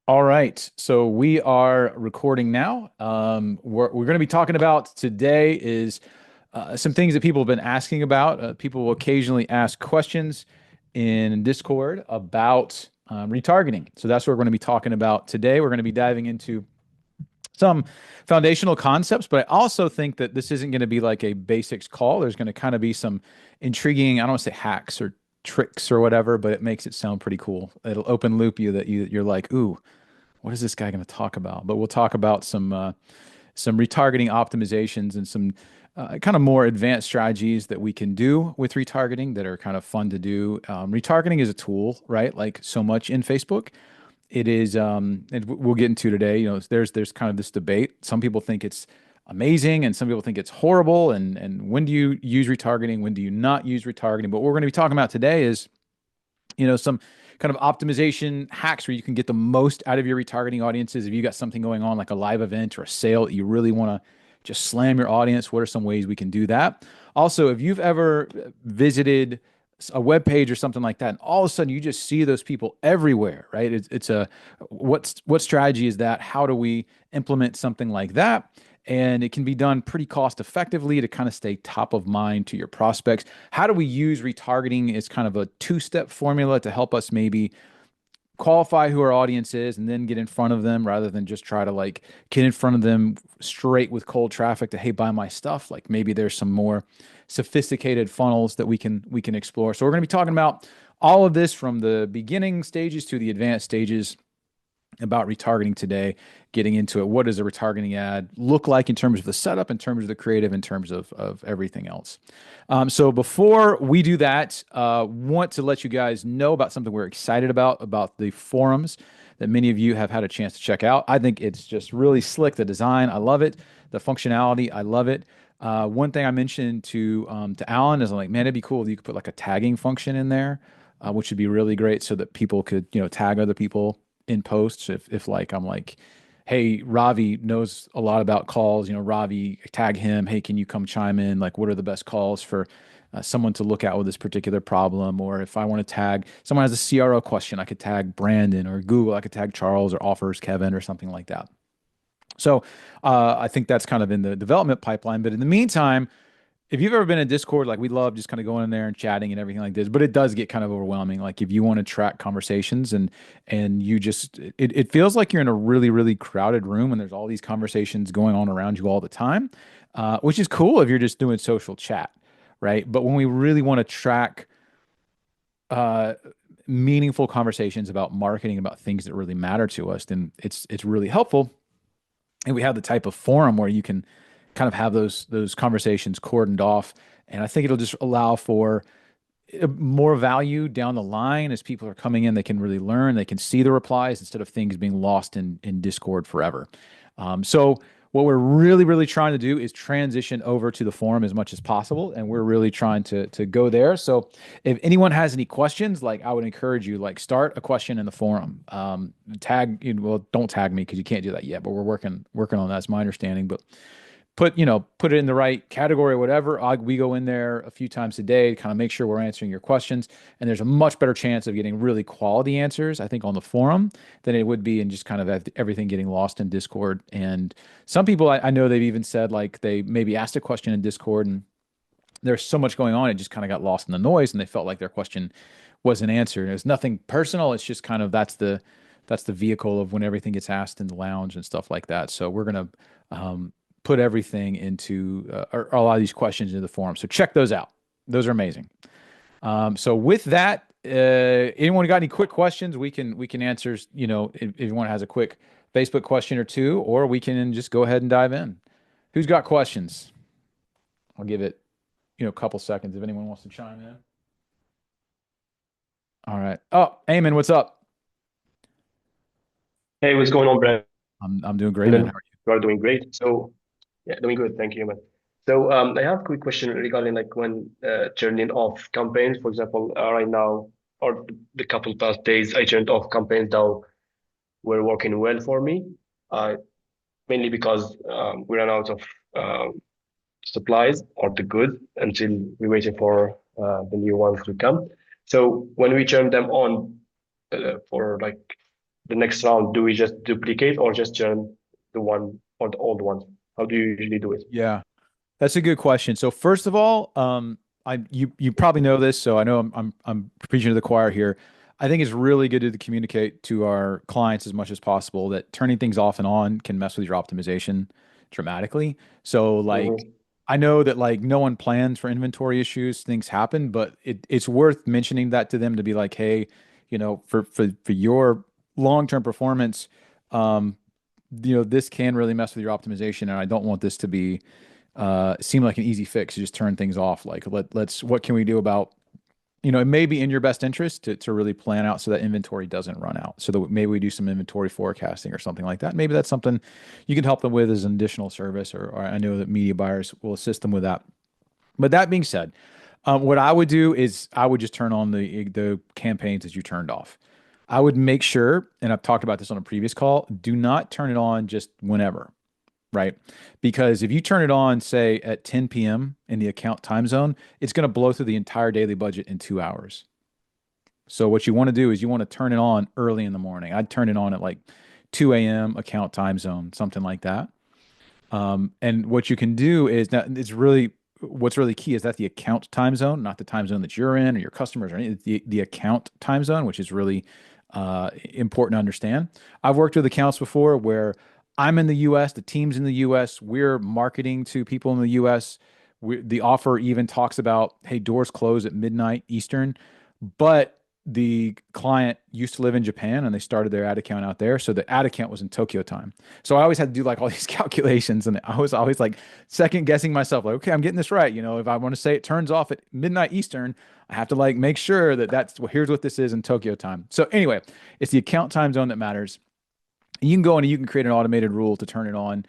All right, so we are recording now. We're going to be talking about today is some things that people have been asking about. People will occasionally ask questions in Discord about retargeting. So that's what we're going to be talking about today. We're going to be diving into some foundational concepts, but I also think that this isn't going to be like a basics call. There's going to kind of be some intriguing, I don't want to say hacks or tricks or whatever, but it makes it sound pretty cool. It'll open loop you that you're like, ooh, what is this guy going to talk about? But we'll talk about some retargeting optimizations and some kind of more advanced strategies that we can do with retargeting that are kind of fun to do. Retargeting is a tool, right? Like so much in Facebook. It is, and we'll get into today. You know, there's kind of this debate. Some people think it's amazing, and some people think it's horrible. And when do you use retargeting? When do you not use retargeting? But what we're going to be talking about today is some kind of optimization hacks where you can get the most out of your retargeting audiences. If you got something going on like a live event or a sale that you really want to just slam your audience, what are some ways we can do that? Also, if you've ever visited a web page or something like that, and all of a sudden you just see those people everywhere, right? It's a what strategy is that? How do we implement something like that? And it can be done pretty cost effectively to kind of stay top of mind to your prospects. How do we use retargeting as kind of a two-step formula to help us maybe qualify who our audience is and then get in front of them rather than just try to like get in front of them straight with cold traffic to, hey, buy my stuff. Like maybe there's some more sophisticated funnels that we can explore. So we're going to be talking about all of this from the beginning stages to the advanced stages about retargeting today, getting into it. What does a retargeting ad look like in terms of the setup, in terms of the creative, in terms of everything else? So before we do that, want to let you guys know about something we're excited about the forums that many of you have had a chance to check out. I think it's just really slick. The design, I love it. The functionality, I love it. One thing I mentioned to Alan is I'm like, man, it'd be cool if you could put like a tagging function in there, which would be really great so that people could, tag other people in posts. If like I'm like, hey, Ravi knows a lot about calls, Ravi, tag him. Hey, can you come chime in? Like, what are the best calls for someone to look at with this particular problem? Or if I want to tag someone has a CRO question, I could tag Brandon, or Google, I could tag Charles or offers Kevin or something like that. So I think that's kind of in the development pipeline. But in the meantime, if you've ever been in Discord, like we love just kind of going in there and chatting and everything like this, but it does get kind of overwhelming. Like if you want to track conversations and you just it feels like you're in a really, really crowded room and there's all these conversations going on around you all the time, which is cool if you're just doing social chat, right? But when we really want to track uh meaningful conversations about marketing, about things that really matter to us, then it's really helpful. And we have the type of forum where you can kind of have those conversations cordoned off. And I think it'll just allow for more value down the line as people are coming in. They can really learn. They can see the replies instead of things being lost in Discord forever. So what we're really, really trying to do is transition over to the forum as much as possible, and we're really trying to go there. So if anyone has any questions, like I would encourage you, like start a question in the forum. Well, don't tag me because you can't do that yet, but we're working on that. That's my understanding. But put it in the right category or whatever. We go in there a few times a day to kind of make sure we're answering your questions. And there's a much better chance of getting really quality answers, I think, on the forum than it would be in just kind of everything getting lost in Discord. And some people I know they've even said like they maybe asked a question in Discord and there's so much going on, it just kind of got lost in the noise and they felt like their question wasn't answered. It's nothing personal. It's just kind of that's the vehicle of when everything gets asked in the lounge and stuff like that. So we're gonna put everything into or a lot of these questions into the forum. So check those out. Those are amazing. So with that, anyone got any quick questions? We can answer. If anyone has a quick Facebook question or two, or we can just go ahead and dive in. Who's got questions? I'll give it a couple seconds if anyone wants to chime in. All right. Oh, Eamon, what's up? Hey, what's going on, I'm doing great, man. How Brandon? are You are doing great. So, yeah, doing good. Thank you, man. So, I have a quick question regarding like when turning off campaigns. For example, right now, or the couple past days, I turned off campaigns that were working well for me. Uh, Mainly because we ran out of supplies or the goods until we're waiting for the new ones to come. So when we turned them on for like the next round, do we just duplicate or just churn the one or the old one? How do you usually do it? Yeah. That's a good question. So first of all, you probably know this, so I know I'm preaching to the choir here. I think it's really good to communicate to our clients as much as possible that turning things off and on can mess with your optimization dramatically. So like Mm-hmm. I know that like no one plans for inventory issues, things happen, but it's worth mentioning that to them to be like, hey, for your long-term performance, um, this can really mess with your optimization, and I don't want this to be seem like an easy fix. You just turn things off. Like let's what can we do about it may be in your best interest to really plan out so that inventory doesn't run out. So that maybe we do some inventory forecasting or something like that. Maybe that's something you can help them with as an additional service, or I know that media buyers will assist them with that. But that being said, what I would do is I would just turn on the campaigns that you turned off. I would make sure, and I've talked about this on a previous call, do not turn it on just whenever, right? Because if you turn it on, say at 10 p.m. in the account time zone, it's going to blow through the entire daily budget in 2 hours. So what you want to do is you want to turn it on early in the morning. I'd turn it on at like 2 a.m. account time zone, something like that. And what you can do is that it's really what's really key is that the account time zone, not the time zone that you're in or your customers or anything, the account time zone, which is really important to understand. I've worked with accounts before where I'm in the US, the team's in the US, we're marketing to people in the US. The offer even talks about, hey, doors close at midnight Eastern, but the client used to live in Japan and they started their ad account out there. So the ad account was in Tokyo time. So I always had to do like all these calculations and I was always like second guessing myself, like, okay, I'm getting this right. If I want to say it turns off at midnight Eastern, I have to like make sure that that's well, here's what this is in Tokyo time. So anyway, it's the account time zone that matters. You can go in and you can create an automated rule to turn it on.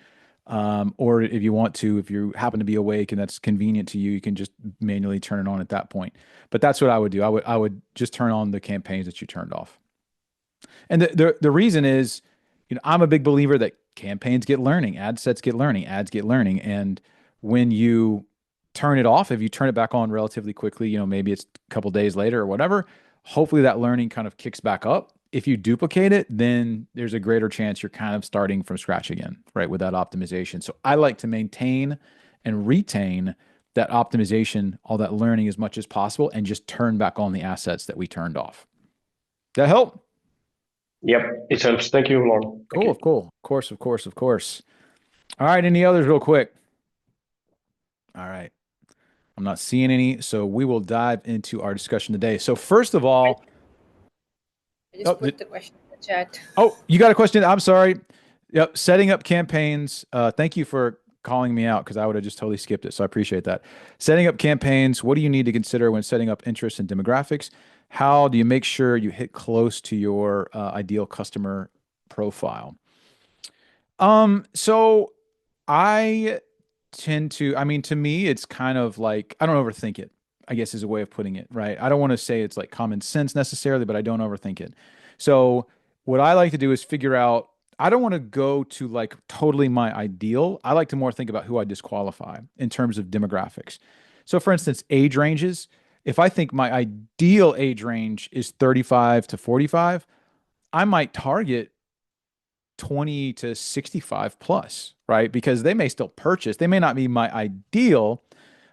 Or if you want to, if you happen to be awake and that's convenient to you, you can just manually turn it on at that point. But that's what I would do. I would just turn on the campaigns that you turned off. And the reason is, I'm a big believer that campaigns get learning, ad sets get learning, ads get learning. And when you turn it off, if you turn it back on relatively quickly, maybe it's a couple days later or whatever, hopefully that learning kind of kicks back up. If you duplicate it, then there's a greater chance you're kind of starting from scratch again, right? With that optimization. So I like to maintain and retain that optimization, all that learning as much as possible, and just turn back on the assets that we turned off. That help? Yep, it helps. Thank you, Lauren. Thank Cool, you. cool. Of course, of course, of course. All right, any others real quick? All right. I'm not seeing any, so we will dive into our discussion today. So first of all, I just oh, put the question in the chat. you got a question? I'm sorry. Yep, setting up campaigns. Thank you for calling me out because I would have just totally skipped it. So I appreciate that. Setting up campaigns. What do you need to consider when setting up interests and demographics? How do you make sure you hit close to your ideal customer profile? So I tend to, I mean, to me, it's kind of like I don't overthink it, I guess is a way of putting it, right? I don't want to say it's like common sense necessarily, but I don't overthink it. So what I like to do is figure out, I don't want to go to like totally my ideal. I like to more think about who I disqualify in terms of demographics. So for instance, age ranges. If I think my ideal age range is 35 to 45, I might target 20 to 65 plus, right? Because they may still purchase. They may not be my ideal,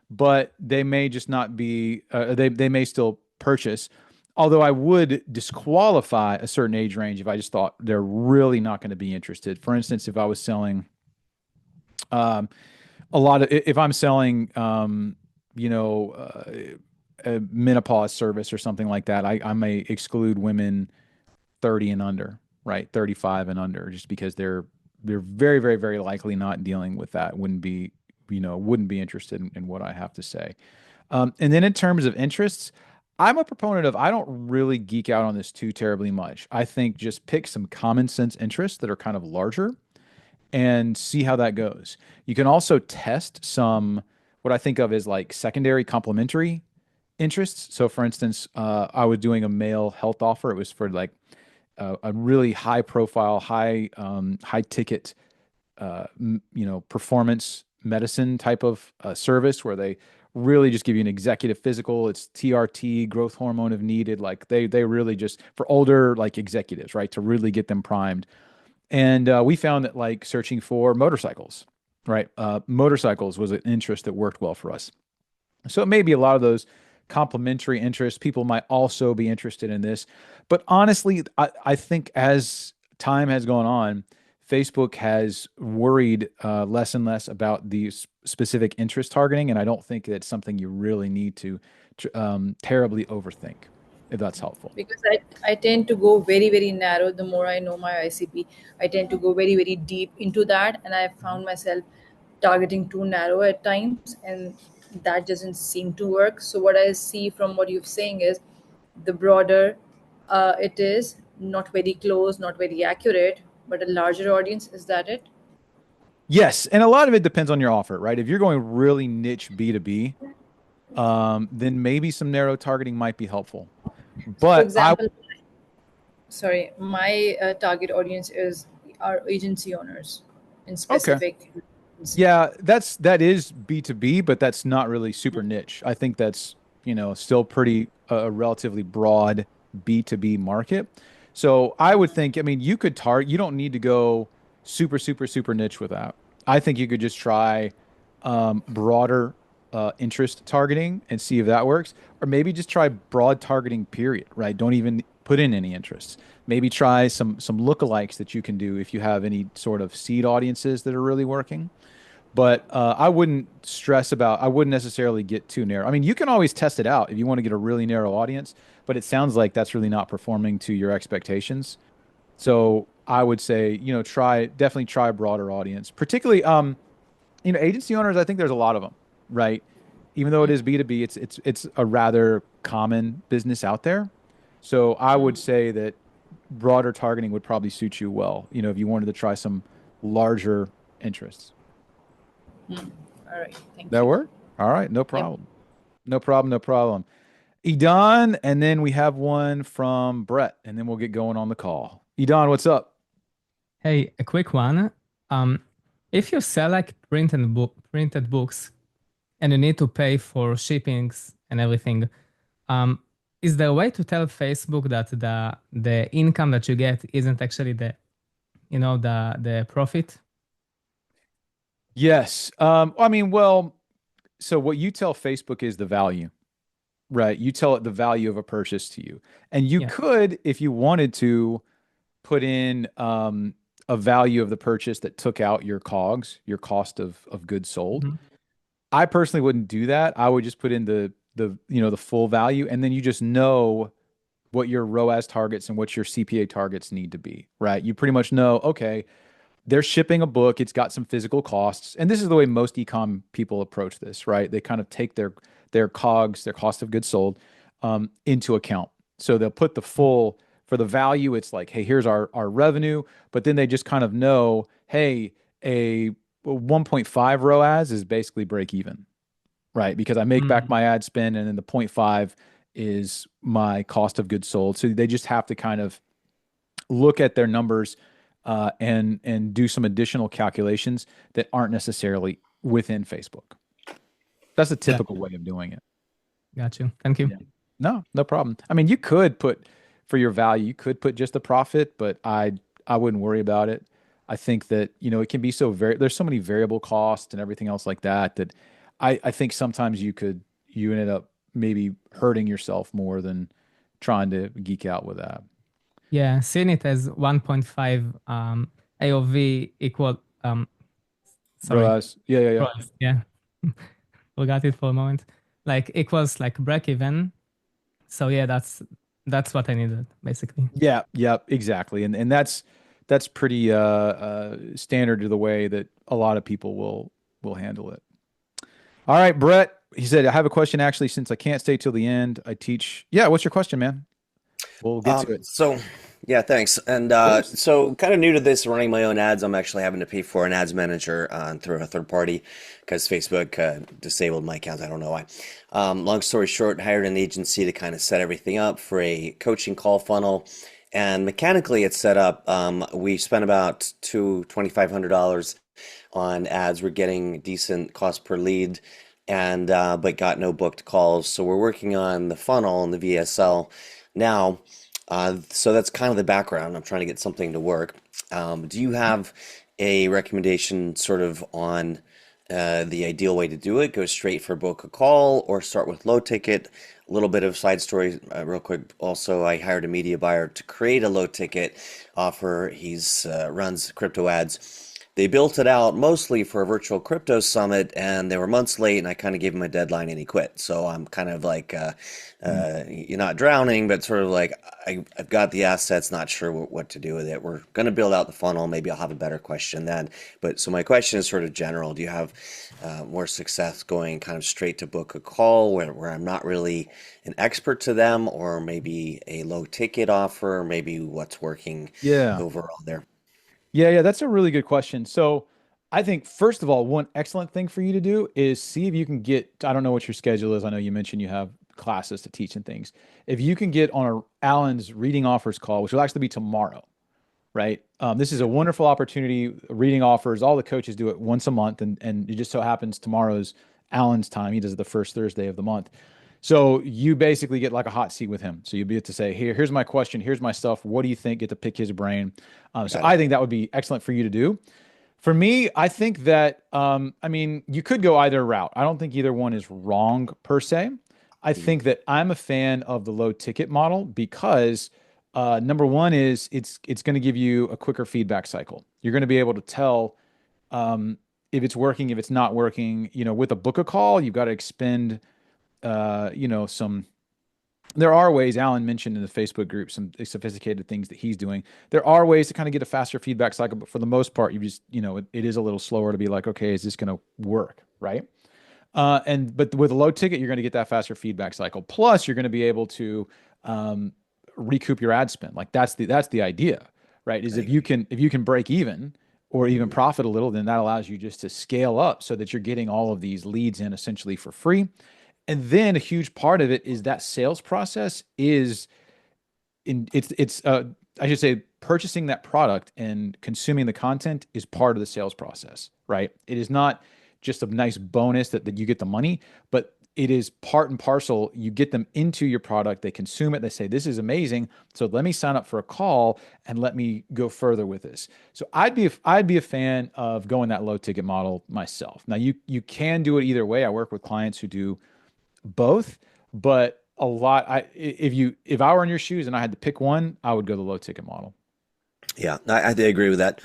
but they may just not be, they may still purchase. Although I would disqualify a certain age range if I just thought they're really not going to be interested. For instance, if I was selling um, if I'm selling, a menopause service or something like that, I may exclude women 30 and under, right? 35 and under, just because they're very, very, very likely not dealing with that. Wouldn't be interested in what I have to say. And then in terms of interests, I'm a proponent of I don't really geek out on this too terribly much. I think just pick some common sense interests that are kind of larger and see how that goes. You can also test some what I think of as like secondary complementary interests. So for instance, I was doing a male health offer. It was for like a really high profile, high ticket, performance medicine type of service where they really just give you an executive physical. It's TRT, growth hormone if needed. Like they really just for older like executives, right, to really get them primed. And we found that like searching for motorcycles, right, motorcycles was an interest that worked well for us. So it may be a lot of those complementary interests. People might also be interested in this. But honestly, I think as time has gone on, Facebook has worried less and less about these specific interest targeting. And I don't think it's something you really need to terribly overthink, if that's helpful. Because I tend to go very, very narrow. The more I know my ICP, I tend to go very, very deep into that. And I found myself targeting too narrow at times. And that doesn't seem to work. So, what I see from what you're saying is the broader it is, not very close, not very accurate, but a larger audience. Is that it? Yes. And a lot of it depends on your offer, right? If you're going really niche B2B, then maybe some narrow targeting might be helpful. For But I example, sorry, my target audience is our agency owners in okay. specific. Yeah, that is B2B, but that's not really super niche. I think that's, still pretty a relatively broad B2B market. So I would think, I mean, you could target, you don't need to go super, super, super niche with that. I think you could just try broader interest targeting and see if that works, or maybe just try broad targeting, period, right? Don't even put in any interests. Maybe try some lookalikes that you can do if you have any sort of seed audiences that are really working. But I wouldn't stress about, I wouldn't necessarily get too narrow. I mean, you can always test it out if you want to get a really narrow audience, but it sounds like that's really not performing to your expectations. So I would say, definitely try a broader audience, particularly, agency owners. I think there's a lot of them, right? Even though it is B2B, it's a rather common business out there. So I would say that broader targeting would probably suit you well, if you wanted to try some larger interests. All right, thank That you. work? All right, no Yep. problem. No problem, no problem. Edan, and then we have one from Brett, and then we'll get going on the call. Edan, what's up? Hey, a quick one. Um, if you sell like printed books and you need to pay for shippings and everything, um, is there a way to tell Facebook that the income that you get isn't actually the profit? Yes. So what you tell Facebook is the value, right? You tell it the value of a purchase to you. And you Yeah. could, if you wanted to, put in a value of the purchase that took out your COGS, your cost of goods sold. Mhm. I personally wouldn't do that. I would just put in the full value, and then you just know what your ROAS targets and what your CPA targets need to be, right? You pretty much know, okay, they're shipping a book, it's got some physical costs. And this is the way most ecom people approach this, right? They kind of take their COGS, their cost of goods sold, into account. So they'll put the full for the value, it's like, hey, here's our revenue, but then they just kind of know, hey, a 1.5 ROAS is basically break even, right? Because I make back Mm. my ad spend, and then the 0.5 is my cost of goods sold. So they just have to kind of look at their numbers and do some additional calculations that aren't necessarily within Facebook. That's a Yeah. typical way of doing it. Got you. Thank you. Yeah. No problem. I mean, you could put for your value, you could put just the profit, but I wouldn't worry about it. I think that, it can be there's so many variable costs and everything else like that that I think sometimes you ended up maybe hurting yourself more than trying to geek out with that. Yeah, seeing it as 1.5 AOV equal sorry, ROAS. Yeah. price. Yeah. Forgot it for a moment. Like equals like break even. So yeah, that's what I needed basically. Yeah, exactly. And that's pretty standard to the way that a lot of people will handle it. All right, Brett. He said, I have a question actually, since I can't stay till the end. I teach. Yeah, what's your question, man? We'll get to it. Yeah, thanks. And Of course. so, kind of new to this, running my own ads. I'm actually having to pay for an ads manager through a third party because Facebook disabled my account. I don't know why. Long story short, hired an agency to kind of set everything up for a coaching call funnel. And mechanically, it's set up. We spent about $2,500 on ads. We're getting decent cost per lead. and but got no booked calls. So we're working on the funnel and the VSL now. So that's kind of the background. I'm trying to get something to work. Do you have a recommendation sort of on the ideal way to do it? Go straight for book a call or start with low ticket? A little bit of side story, real quick. Also, I hired a media buyer to create a low ticket offer. He's runs crypto ads. They built it out mostly for a virtual crypto summit, and they were months late, and I kind of gave him a deadline, and he quit. So I'm kind of like, Mm. you're not drowning, but sort of like I've got the assets, not sure what to do with it. We're going to build out the funnel. Maybe I'll have a better question then. But so my question is sort of general. Do you have more success going kind of straight to book a call where I'm not really an expert to them, or maybe a low ticket offer, maybe what's working Yeah. overall there? Yeah, that's a really good question. So I think first of all, one excellent thing for you to do is see if you can get, I don't know what your schedule is. I know you mentioned you have classes to teach and things. If you can get on a Alan's reading offers call, which will actually be tomorrow, right? This is a wonderful opportunity. Reading offers, all the coaches do it once a month, and it just so happens tomorrow's Alan's time. He does it the first Thursday of the month. So you basically get like a hot seat with him. So you'll be able to say, here's my question, here's my stuff. What do you think? Get to pick his brain. So Got it. I think that would be excellent for you to do. For me, I think that I mean, you could go either route. I don't think either one is wrong per se. I Mhm. think that I'm a fan of the low ticket model because number one is it's going to give you a quicker feedback cycle. You're going to be able to tell if it's working, if it's not working. You know, with a book a call, you've got to expend some there are ways Alan mentioned in the Facebook group some sophisticated things that he's doing. There are ways to kind of get a faster feedback cycle, but for the most part, you just, it is a little slower to be like, okay, is this going to work? Right. But with a low ticket, you're going to get that faster feedback cycle. Plus, you're going to be able to um, recoup your ad spend. Like that's the idea, right? Is I agree. if you can break even or even Mhm. profit a little, then that allows you just to scale up so that you're getting all of these leads in essentially for free. And then a huge part of it is that sales process is in it's I should say purchasing that product and consuming the content is part of the sales process, right? It is not just a nice bonus that you get the money, but it is part and parcel. You get them into your product, they consume it, they say, this is amazing. So let me sign up for a call and let me go further with this. So I'd be a fan of going that low ticket model myself. Now you can do it either way. I work with clients who do both, but a lot. If I were in your shoes and I had to pick one, I would go the low ticket model. Yeah, I agree with that.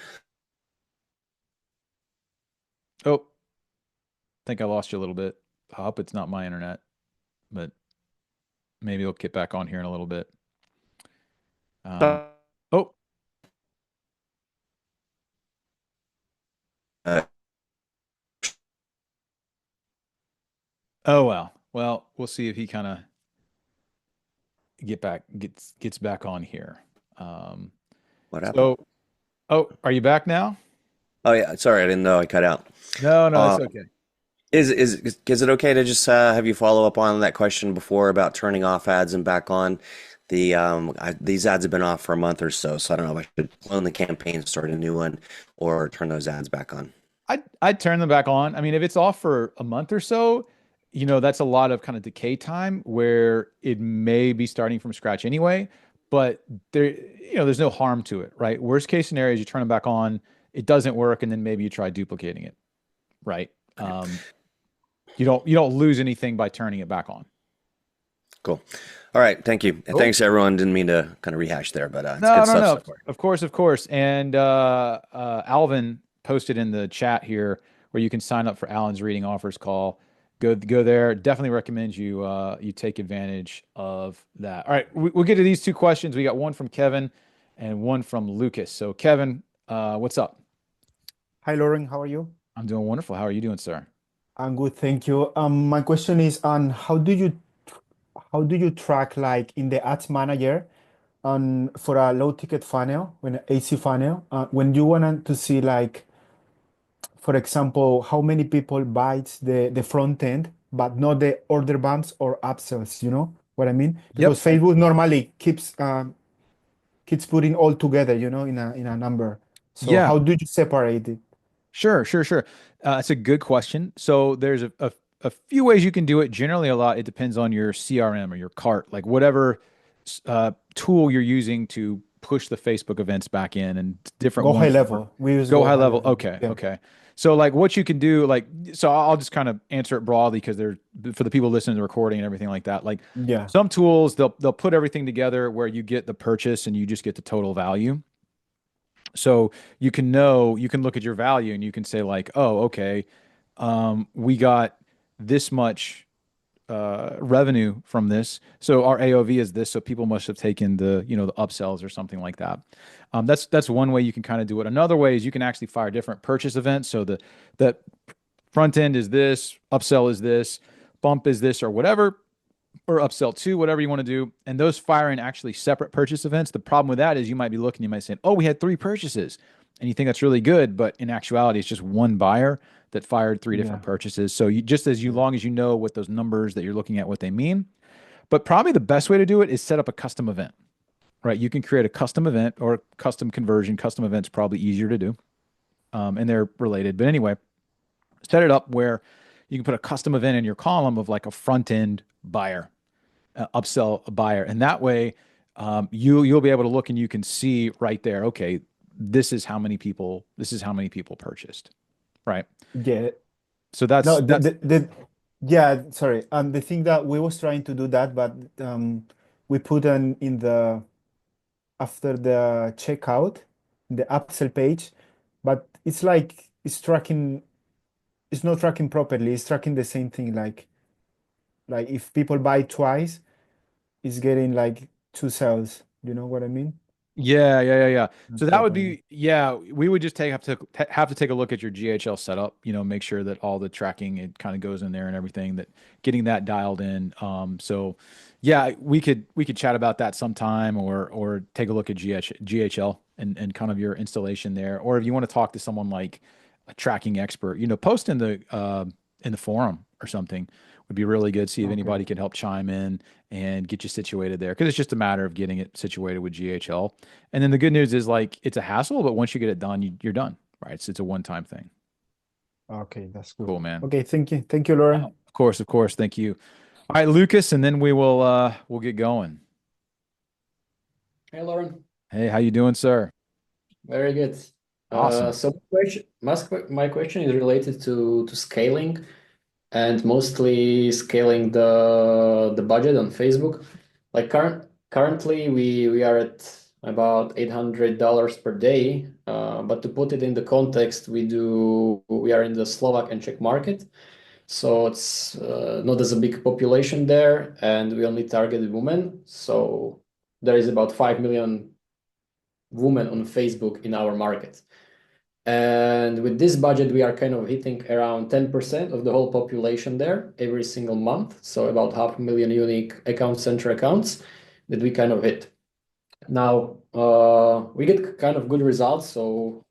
Oh, I think I lost you a little bit. I hope it's not my internet, but maybe it'll get back on here in a little bit. Um, oh, Uh, oh well. Well, we'll see if he kind of gets back on here. Um, what happened? so, oh, are you back now? Oh yeah, sorry, I didn't know I cut out. No, Uh, it's okay. is it okay to just have you follow up on that question before about turning off ads and back on? These ads have been off for a month or so, so I don't know if I should clone the campaign, start a new one, or turn those ads back on. I'd turn them back on. I mean, if it's off for a month or so, that's a lot of kind of decay time where it may be starting from scratch anyway. But there's no harm to it, right? Worst case scenario is you turn them back on, it doesn't work, and then maybe you try duplicating it, right? Okay, You don't lose anything by turning it back on. cool. All right, thank you, and Cool. thanks everyone. Didn't mean to kind of rehash there, but it's No, good no, stuff no. so far. Of course, of course. And Alvin posted in the chat here where you can sign up for Alan's reading offers call. Go there. Definitely recommend you take advantage of that. All right, we'll get to these two questions. We got one from Kevin and one from Lucas. So Kevin, what's up? Hi, Loren. How are you? I'm doing wonderful. How are you doing, sir? I'm good, thank you. My question is on how do you track like in the ads manager on for a low ticket funnel, when AC funnel, when you want to see like, for example, how many people buys the front end, but not the order bumps or upsells, you know what I mean? Because Yep. Facebook normally keeps putting all together, in a number. So Yeah. how do you separate it? Sure. It's a good question. So there's a few ways you can do it. Generally, a lot, it depends on your CRM or your cart, like whatever tool you're using to push the Facebook events back in, and different Go high ones work. level. We use Go go high high level. level. Okay. Yeah. Okay. So like what you can do, like, so I'll just kind of answer it broadly because they're for the people listening to the recording and everything like that. Like Yeah. some tools, they'll put everything together where you get the purchase and you just get the total value. So you can know, you can look at your value and you can say like, oh, okay, we got this much revenue from this. So our AOV is this. So people must have taken the, the upsells or something like that. That's one way you can kind of do it. Another way is you can actually fire different purchase events. So the front end is this, upsell is this, bump is this, or whatever, or upsell two, whatever you want to do. And those fire in actually separate purchase events. The problem with that is you might be looking, you might say, oh, we had three purchases. And you think that's really good, but in actuality, it's just one buyer that fired three different Yeah. purchases. So you just as you Yeah. long as you know what those numbers that you're looking at, what they mean. But probably the best way to do it is set up a custom event, right? You can create a custom event or custom conversion. Custom events probably easier to do, and they're related. But anyway, set it up where you can put a custom event in your column of like a front end buyer, upsell a buyer, and that way you'll be able to look and you can see right there. Okay, this is how many people purchased, right? Yeah. So No, that's yeah, sorry. The thing that we was trying to do that, but we put in the after the checkout, the upsell page, but it's like it's not tracking properly. It's tracking the same thing. Like if people buy twice, it's getting like two sales. You know what I mean? yeah. So Not that would properly. be, yeah, we would just have to take a look at your GHL setup, make sure that all the tracking, it kind of goes in there and everything, that getting that dialed in. So yeah, we could chat about that sometime, or take a look at GHL and kind of your installation there. Or if you want to talk to someone like a tracking expert, post in the forum or something would be really good. See if Okay. anybody can help chime in and get you situated there, because it's just a matter of getting it situated with GHL. And then the good news is, like, it's a hassle, but once you get it done, you're done, right? It's a one-time thing. Okay, that's good. Cool, man. Okay, thank you. Thank you, Loren. Of course. Thank you. All right, Lucas, and then we'll get going. Hey, Loren. Hey, how you doing, sir? Very good. Awesome. So my question is related to scaling, and mostly scaling the budget on Facebook. Like currently we are at about $800 per day. But to put it in the context, we are in the Slovak and Czech market, so it's not as a big population there, and we only target women. So there is about 5 million women on Facebook in our market. And with this budget, we are kind of hitting around 10% of the whole population there every single month. So about 500,000 unique account center accounts that we kind of hit. Now, we get kind of good results. So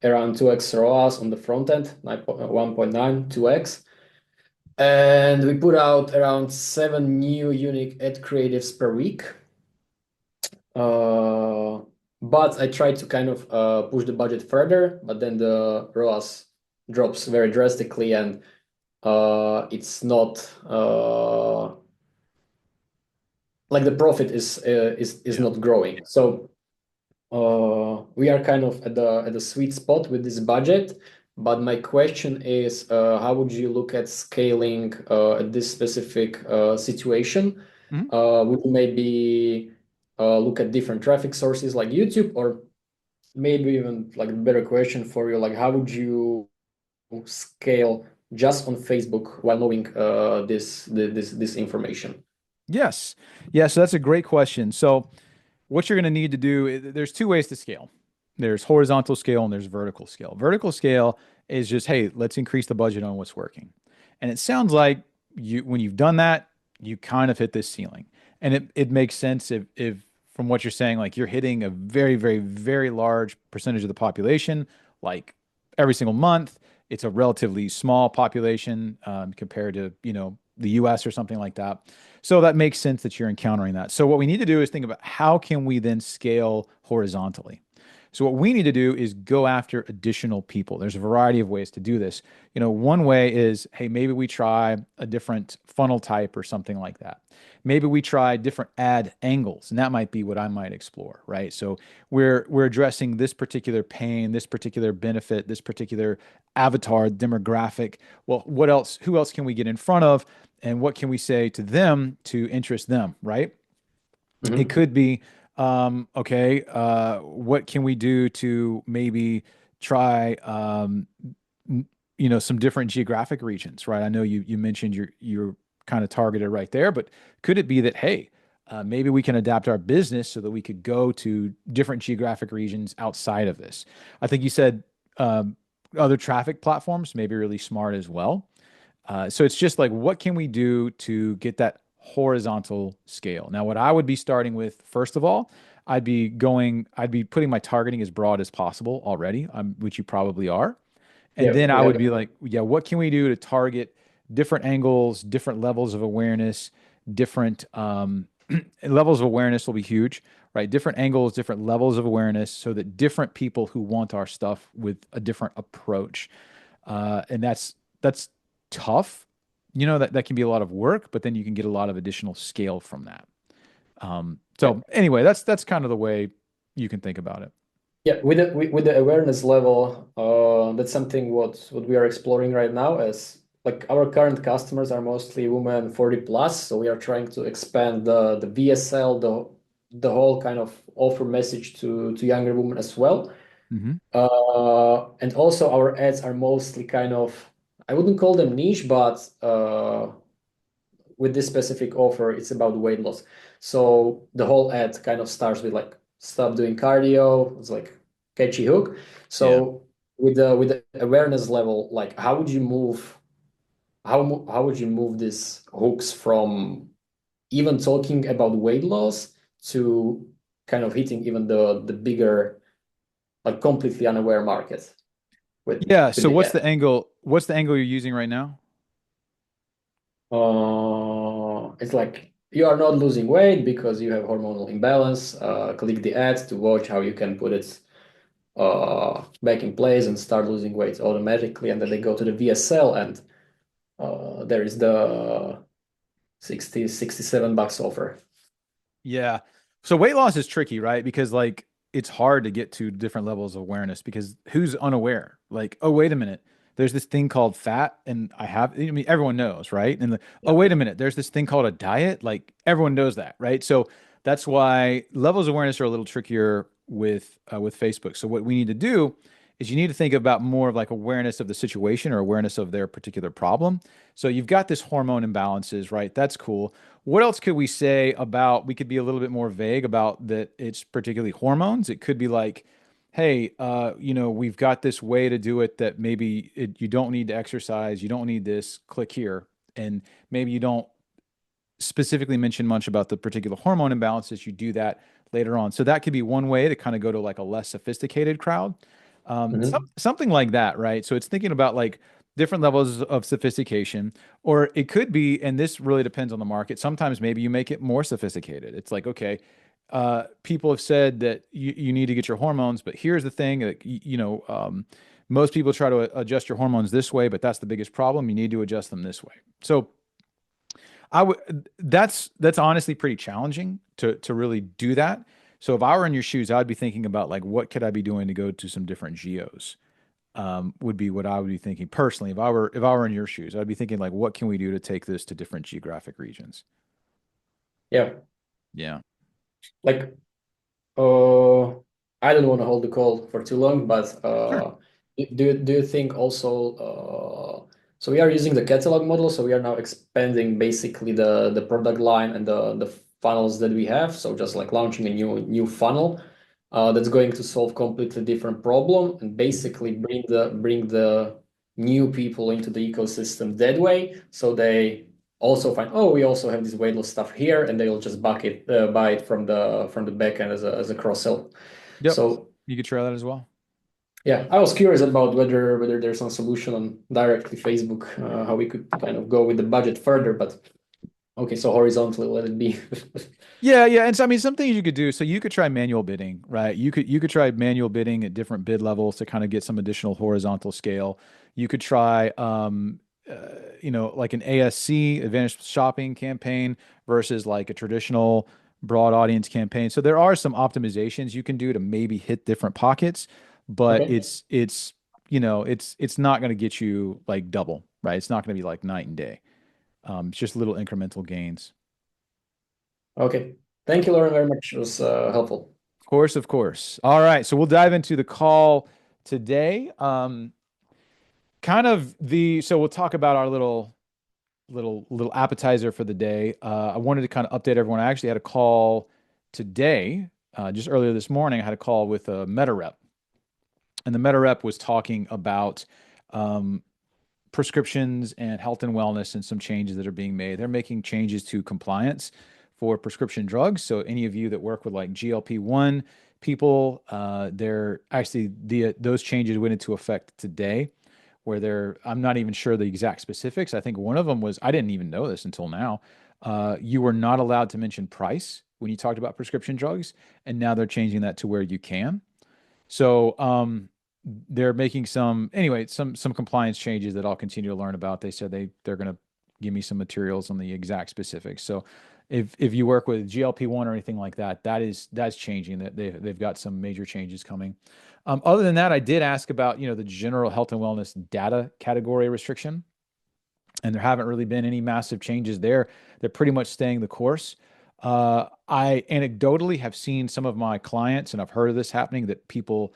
around 2x ROAS on the front end, 1.9, 2x. And we put out around 7 new unique ad creatives per week. But I tried to kind of push the budget further, but then the ROAS drops very drastically, and it's not like the profit is not growing. So we are kind of at the sweet spot with this budget. But my question is, how would you look at scaling at this specific situation? Mhm. Would you maybe look at different traffic sources like YouTube, or maybe even like a better question for you, like how would you scale just on Facebook while knowing this information? Yes. Yeah, so that's a great question. So what you're going to need to do, there's two ways to scale. There's horizontal scale and there's vertical scale. Vertical scale is just, hey, let's increase the budget on what's working. And it sounds like when you've done that, you kind of hit this ceiling. And it makes sense if from what you're saying, like you're hitting a very, very, very large percentage of the population, like every single month. It's a relatively small population compared to, the US or something like that. So that makes sense that you're encountering that. So what we need to do is think about how can we then scale horizontally. So what we need to do is go after additional people. There's a variety of ways to do this. One way is, hey, maybe we try a different funnel type or something like that. Maybe we try different ad angles, and that might be what I might explore, right? So we're addressing this particular pain, this particular benefit, this particular avatar demographic. Well, what else? Who else can we get in front of, and what can we say to them to interest them, right? It Mm-hmm. could be, okay, what can we do to maybe try, some different geographic regions, right? I know you mentioned you're kind of targeted right there, but could it be that, hey, maybe we can adapt our business so that we could go to different geographic regions outside of this? I think you said other traffic platforms may be really smart as well. So it's just like, what can we do to get that horizontal scale? Now, what I would be starting with, first of all, I'd be putting my targeting as broad as possible already, which you probably are. And Yeah, then I we would have. be like, yeah, what can we do to target different angles, different levels of awareness, different levels of awareness will be huge, right? Different angles, different levels of awareness, so that different people who want our stuff with a different approach. And that's tough. That can be a lot of work, but then you can get a lot of additional scale from that. Yeah. So anyway, that's kind of the way you can think about it. Yeah, with the awareness level, that's something what we are exploring right now. As like our current customers are mostly women 40 plus, so we are trying to expand the VSL, the whole kind of offer message to younger women as well. Hmm. And also our ads are mostly kind of, I wouldn't call them niche, but with this specific offer, it's about weight loss. So the whole ad kind of starts with like stop doing cardio. It's like catchy hook. Yeah. So with the awareness level, like how would you move how would you move these hooks from even talking about weight loss to kind of hitting even the bigger, like completely unaware market Yeah. with So the ad? what's the angle you're using right now? It's like you are not losing weight because you have hormonal imbalance. Click the ad to watch how you can put it back in place and start losing weight automatically. And then they go to the VSL and there is the 67 bucks offer. Yeah. So weight loss is tricky, right? Because like it's hard to get to different levels of awareness because who's unaware? Like, oh, wait a minute. There's this thing called fat, and I mean, everyone knows, right? Oh, Yeah. wait a minute. There's this thing called a diet. Like, everyone knows that, right? So that's why levels of awareness are a little trickier with Facebook. So what we need to do is you need to think about more of like awareness of the situation or awareness of their particular problem. So you've got this hormone imbalances, right? That's cool. What else could we say about, we could be a little bit more vague about that it's particularly hormones. It could be like, hey, we've got this way to do it that maybe you don't need to exercise, you don't need this, click here. And maybe you don't specifically mention much about the particular hormone imbalances. You do that later on. So that could be one way to kind of go to like a less sophisticated crowd. Mhm. Something like that, right? So it's thinking about like different levels of sophistication, or it could be, and this really depends on the market. Sometimes maybe you make it more sophisticated. It's like, okay, people have said that you need to get your hormones, but here's the thing, like, most people try to adjust your hormones this way, but that's the biggest problem. You need to adjust them this way. So that's honestly pretty challenging to really do that. So if I were in your shoes, I'd be thinking about like what could I be doing to go to some different geos? Would be what I would be thinking personally. If I were in your shoes, I'd be thinking like what can we do to take this to different geographic regions? Yeah. Yeah. Like Uh, I don't want to hold the call for too long, but Sure. do you think also so we are using the catalog model, so we are now expanding basically the product line and the funnels that we have. So just like launching a new funnel that's going to solve completely different problem and basically bring the new people into the ecosystem that way, so they also find, oh, we also have this weight loss stuff here, and they'll just buy it from the back end as a cross sell. Yep. So You could try that as well. yeah, I was curious about whether there's some solution on directly Facebook, how we could kind of go with the budget further, but Okay, so horizontally let it be. Yeah, yeah. And so I mean some things you could do. So you could try manual bidding, right? You could try manual bidding at different bid levels to kind of get some additional horizontal scale. You could try like an ASC, advanced shopping campaign versus like a traditional broad audience campaign. So there are some optimizations you can do to maybe hit different pockets, but Okay. it's not going to get you like double, right? It's not going to be like night and day. It's just little incremental gains. Okay. Thank you, Lauren, very much. It was helpful. Of course, of course. All right, so we'll dive into the call today. So we'll talk about our little appetizer for the day. I wanted to kind of update everyone. I actually had a call today, just earlier this morning. I had a call with a Meta rep, and the Meta rep was talking about um, prescriptions and health and wellness and some changes that are being made. They're making changes to compliance for prescription drugs. So any of you that work with like GLP-1 people, they're actually those changes went into effect today, where I'm not even sure the exact specifics. I think one of them was, I didn't even know this until now. You were not allowed to mention price when you talked about prescription drugs, and now they're changing that to where you can. So they're making some compliance changes that I'll continue to learn about. They said they're going to give me some materials on the exact specifics. So if you work with GLP-1 or anything like that, that's changing. That they've got some major changes coming. Other than that, I did ask about the general health and wellness data category restriction, and there haven't really been any massive changes there. They're pretty much staying the course. I anecdotally have seen some of my clients, and I've heard of this happening, that people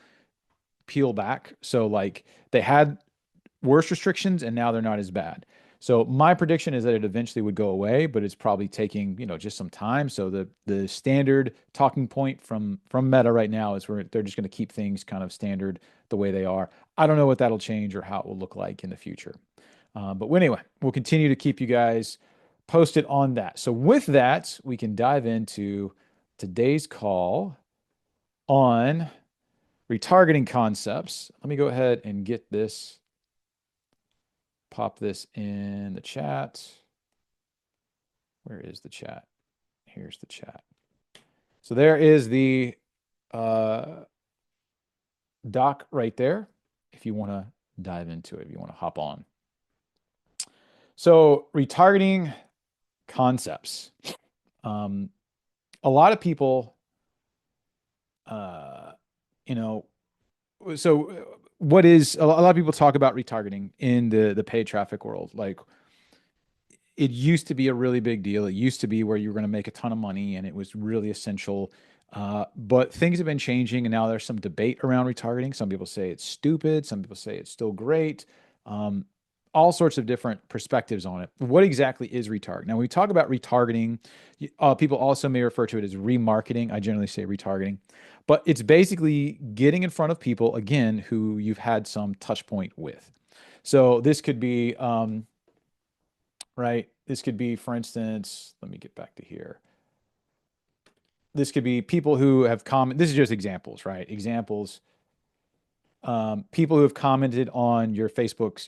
peel back. So like they had worse restrictions and now they're not as bad. So my prediction is that it eventually would go away, but it's probably taking, just some time. So the standard talking point from Meta right now is where they're just going to keep things kind of standard the way they are. I don't know what that'll change or how it will look like in the future. But anyway, we'll continue to keep you guys posted on that. So with that, we can dive into today's call on retargeting concepts. Let me go ahead and pop this in the chat. Where is the chat? Here's the chat. So there is the doc right there, if you want to dive into it, if you want to hop on. So retargeting concepts. A lot of people, you know, so what is a lot of people talk about retargeting in the paid traffic world? Like, it used to be a really big deal. It used to be where you were going to make a ton of money and it was really essential. But things have been changing, and now there's some debate around retargeting. Some people say it's stupid. Some people say it's still great. Um, all sorts of different perspectives on it. What exactly is retargeting? Now, when we talk about retargeting, people also may refer to it as remarketing. I generally say retargeting, but it's basically getting in front of people, again, who you've had some touch point with. So this could be, right? This could be, for instance, let me get back to here. This could be people who have commented. This is just examples, right? Examples. People who have commented on your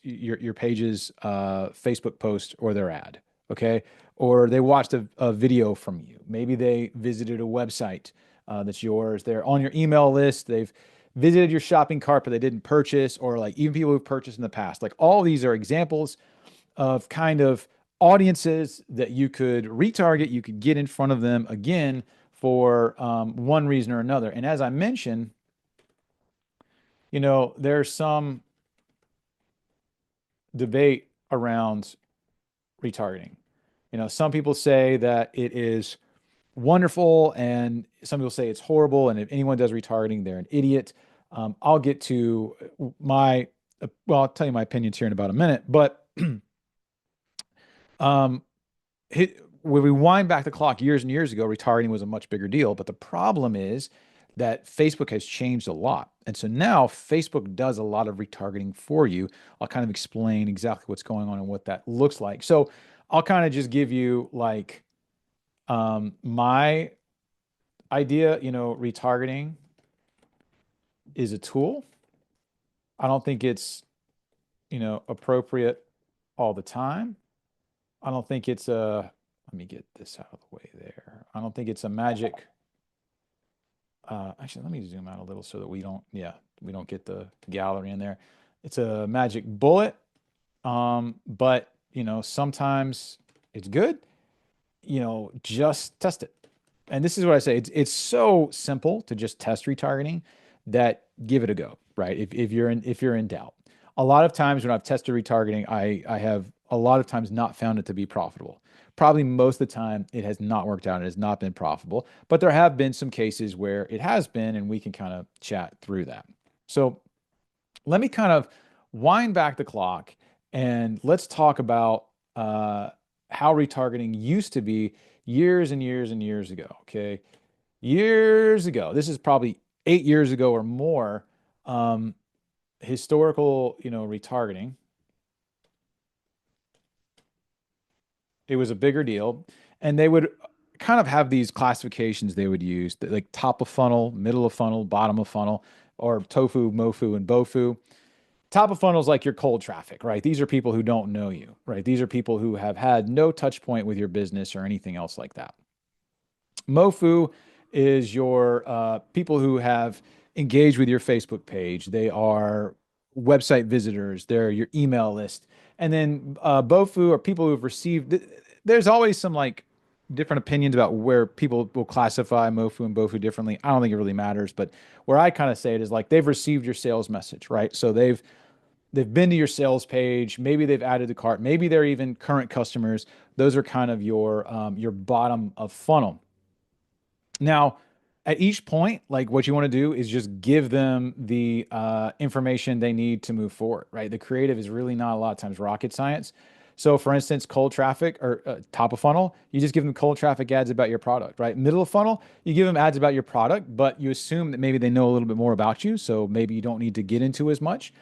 your page's Facebook post or their ad, okay? Or they watched a video from you. Maybe they visited a website that's yours. They're on your email list. They've visited your shopping cart, but they didn't purchase, or like even people who've purchased in the past. Like, all these are examples of kind of audiences that you could retarget. You could get in front of them again for one reason or another. And as I mentioned, there's some debate around retargeting. Some people say that it is wonderful, and some people say it's horrible. And if anyone does retargeting, they're an idiot. I'll get to I'll tell you my opinions here in about a minute. But um, when we wind back the clock years and years ago, retargeting was a much bigger deal. But the problem is that Facebook has changed a lot. And so now Facebook does a lot of retargeting for you. I'll kind of explain exactly what's going on and what that looks like. So I'll kind of just give you like my idea. Retargeting is a tool. I don't think it's, appropriate all the time. I don't think it's let me get this out of the way there. I don't think it's a magic. Actually, let me zoom out a little so that we don't get the gallery in there. It's a magic bullet. But sometimes it's good, just test it. And this is what I say. It's so simple to just test retargeting that give it a go, right? If you're in doubt. A lot of times when I've tested retargeting, I have a lot of times not found it to be profitable. Probably most of the time it has not worked out and has not been profitable, but there have been some cases where it has been, and we can kind of chat through that. So let me kind of wind back the clock and let's talk about how retargeting used to be years and years and years ago. Okay. Years ago. This is probably 8 years ago or more. Historical, retargeting. It was a bigger deal. And they would kind of have these classifications they would use, like top of funnel, middle of funnel, bottom of funnel, or tofu, mofu, and bofu. Top of funnel is like your cold traffic, right? These are people who don't know you, right? These are people who have had no touch point with your business or anything else like that. Mofu is your people who have engaged with your Facebook page. They are website visitors. They're your email list. And then Bofu are people who have received. There's always some like different opinions about where people will classify Mofu and Bofu differently. I don't think it really matters, but where I kind of say it is like they've received your sales message, right? So they've been to your sales page. Maybe they've added to cart. Maybe they're even current customers. Those are kind of your bottom of funnel. Now, at each point, like what you want to do is just give them the information they need to move forward, right? The creative is really not a lot of times rocket science. So for instance, cold traffic or top of funnel, you just give them cold traffic ads about your product, right? Middle of funnel, you give them ads about your product, but you assume that maybe they know a little bit more about you. So maybe you don't need to get into as much.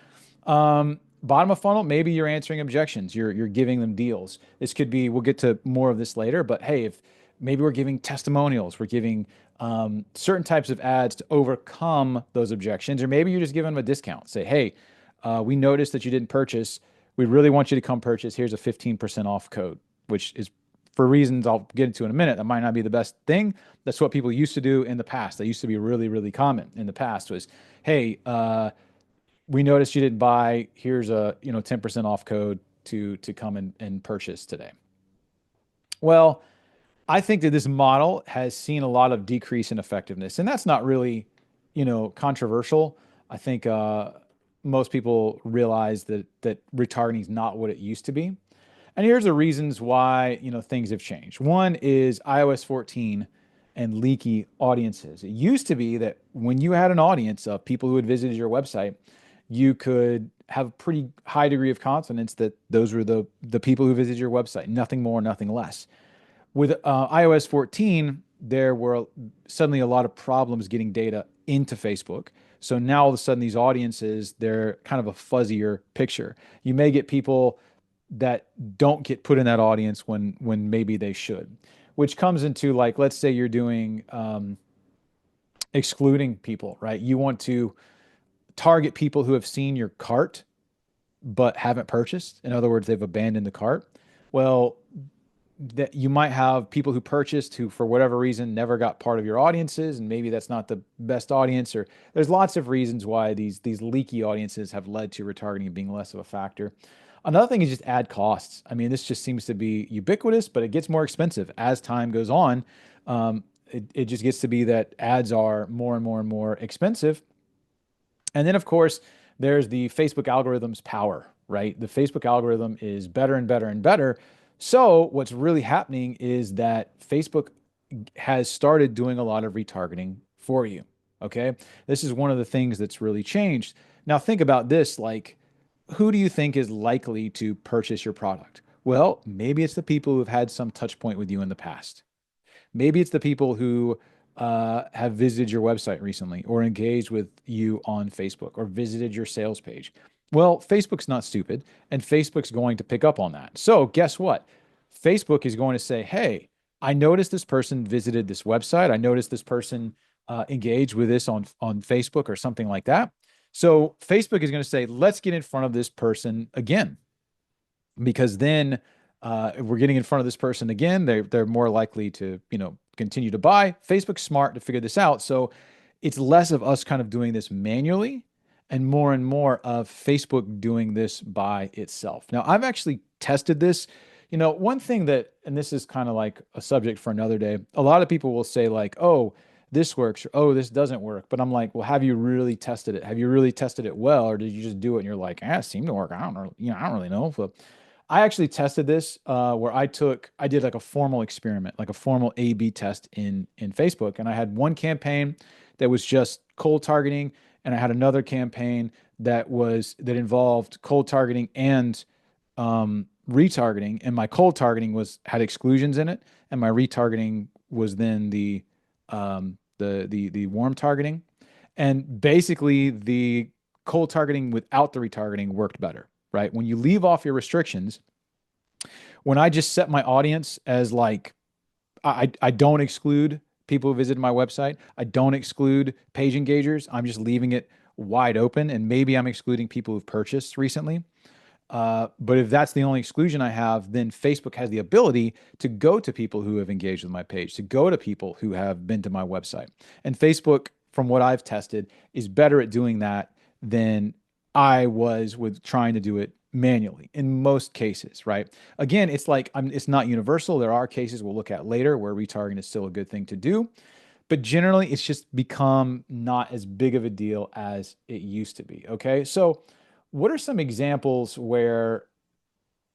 Bottom of funnel, maybe you're answering objections. You're giving them deals. This could be, we'll get to more of this later, but hey, if maybe we're giving testimonials, we're giving certain types of ads to overcome those objections, or maybe you're just giving them a discount. Say, hey, we noticed that you didn't purchase. We really want you to come purchase. Here's a 15% off code, which is for reasons I'll get into in a minute. That might not be the best thing. That's what people used to do in the past. That used to be really, really common in the past was, hey, we noticed you didn't buy. Here's a 10% off code to come and purchase today. Well, I think that this model has seen a lot of decrease in effectiveness, and that's not really, controversial. I think most people realize that retargeting is not what it used to be. And here's the reasons why, things have changed. One is iOS 14 and leaky audiences. It used to be that when you had an audience of people who had visited your website, you could have a pretty high degree of confidence that those were the people who visited your website, nothing more, nothing less. With iOS 14, there were suddenly a lot of problems getting data into Facebook. So now all of a sudden these audiences, they're kind of a fuzzier picture. You may get people that don't get put in that audience when maybe they should, which comes into like, let's say you're doing excluding people, right? You want to target people who have seen your cart but haven't purchased. In other words, they've abandoned the cart. Well, that you might have people who purchased who for whatever reason never got part of your audiences, and maybe that's not the best audience, or there's lots of reasons why these leaky audiences have led to retargeting being less of a factor. Another thing is just ad costs. I mean, this just seems to be ubiquitous, but it gets more expensive as time goes on. It just gets to be that ads are more and more and more expensive. And then, of course, there's the Facebook algorithm's power, right? The Facebook algorithm is better and better and better. So what's really happening is that Facebook has started doing a lot of retargeting for you, okay? This is one of the things that's really changed. Now think about this, like, who do you think is likely to purchase your product? Well, maybe it's the people who have had some touch point with you in the past. Maybe it's the people who have visited your website recently or engaged with you on Facebook or visited your sales page. Well, Facebook's not stupid, and Facebook's going to pick up on that. So guess what? Facebook is going to say, hey, I noticed this person visited this website. I noticed this person engaged with this on Facebook or something like that. So Facebook is going to say, let's get in front of this person again, because then If we're getting in front of this person again, they're more likely to, continue to buy. Facebook's smart to figure this out. So it's less of us kind of doing this manually and more of Facebook doing this by itself. Now, I've actually tested this. One thing that, and this is kind of like a subject for another day, a lot of people will say, like, oh, this works, or oh, this doesn't work. But I'm like, well, have you really tested it? Have you really tested it well? Or did you just do it and you're like, it seemed to work. I don't know. I don't really know. So I actually tested this where I did like a formal experiment, like a formal A/B test in Facebook, and I had one campaign that was just cold targeting, and I had another campaign that involved cold targeting and retargeting, and my cold targeting had exclusions in it, and my retargeting was then the warm targeting, and basically the cold targeting without the retargeting worked better, right? When you leave off your restrictions, when I just set my audience as like, I don't exclude people who visited my website. I don't exclude page engagers. I'm just leaving it wide open. And maybe I'm excluding people who've purchased recently. But if that's the only exclusion I have, then Facebook has the ability to go to people who have engaged with my page, to go to people who have been to my website. And Facebook, from what I've tested, is better at doing that than I was with trying to do it manually in most cases, right? Again, it's not universal. There are cases we'll look at later where retargeting is still a good thing to do. But generally, it's just become not as big of a deal as it used to be. Okay. So, what are some examples where,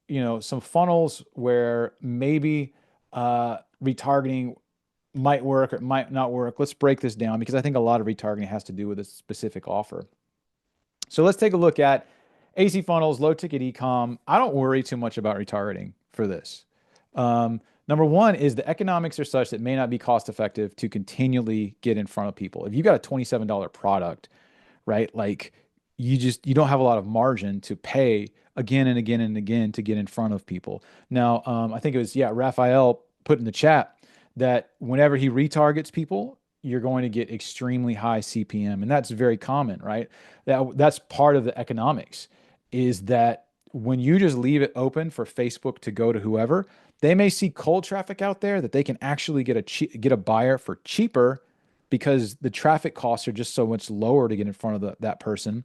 some funnels where maybe retargeting might work or it might not work? Let's break this down because I think a lot of retargeting has to do with a specific offer. So let's take a look at AC funnels, low ticket ecom. I don't worry too much about retargeting for this. Number one is the economics are such that it may not be cost effective to continually get in front of people. If you got a $27 product, right? Like you don't have a lot of margin to pay again and again and again to get in front of people. Now, I think it was, Raphael put in the chat that whenever he retargets people, you're going to get extremely high CPM. And that's very common, right? That's part of the economics is that when you just leave it open for Facebook to go to whoever, they may see cold traffic out there that they can actually get a buyer for cheaper because the traffic costs are just so much lower to get in front of that person.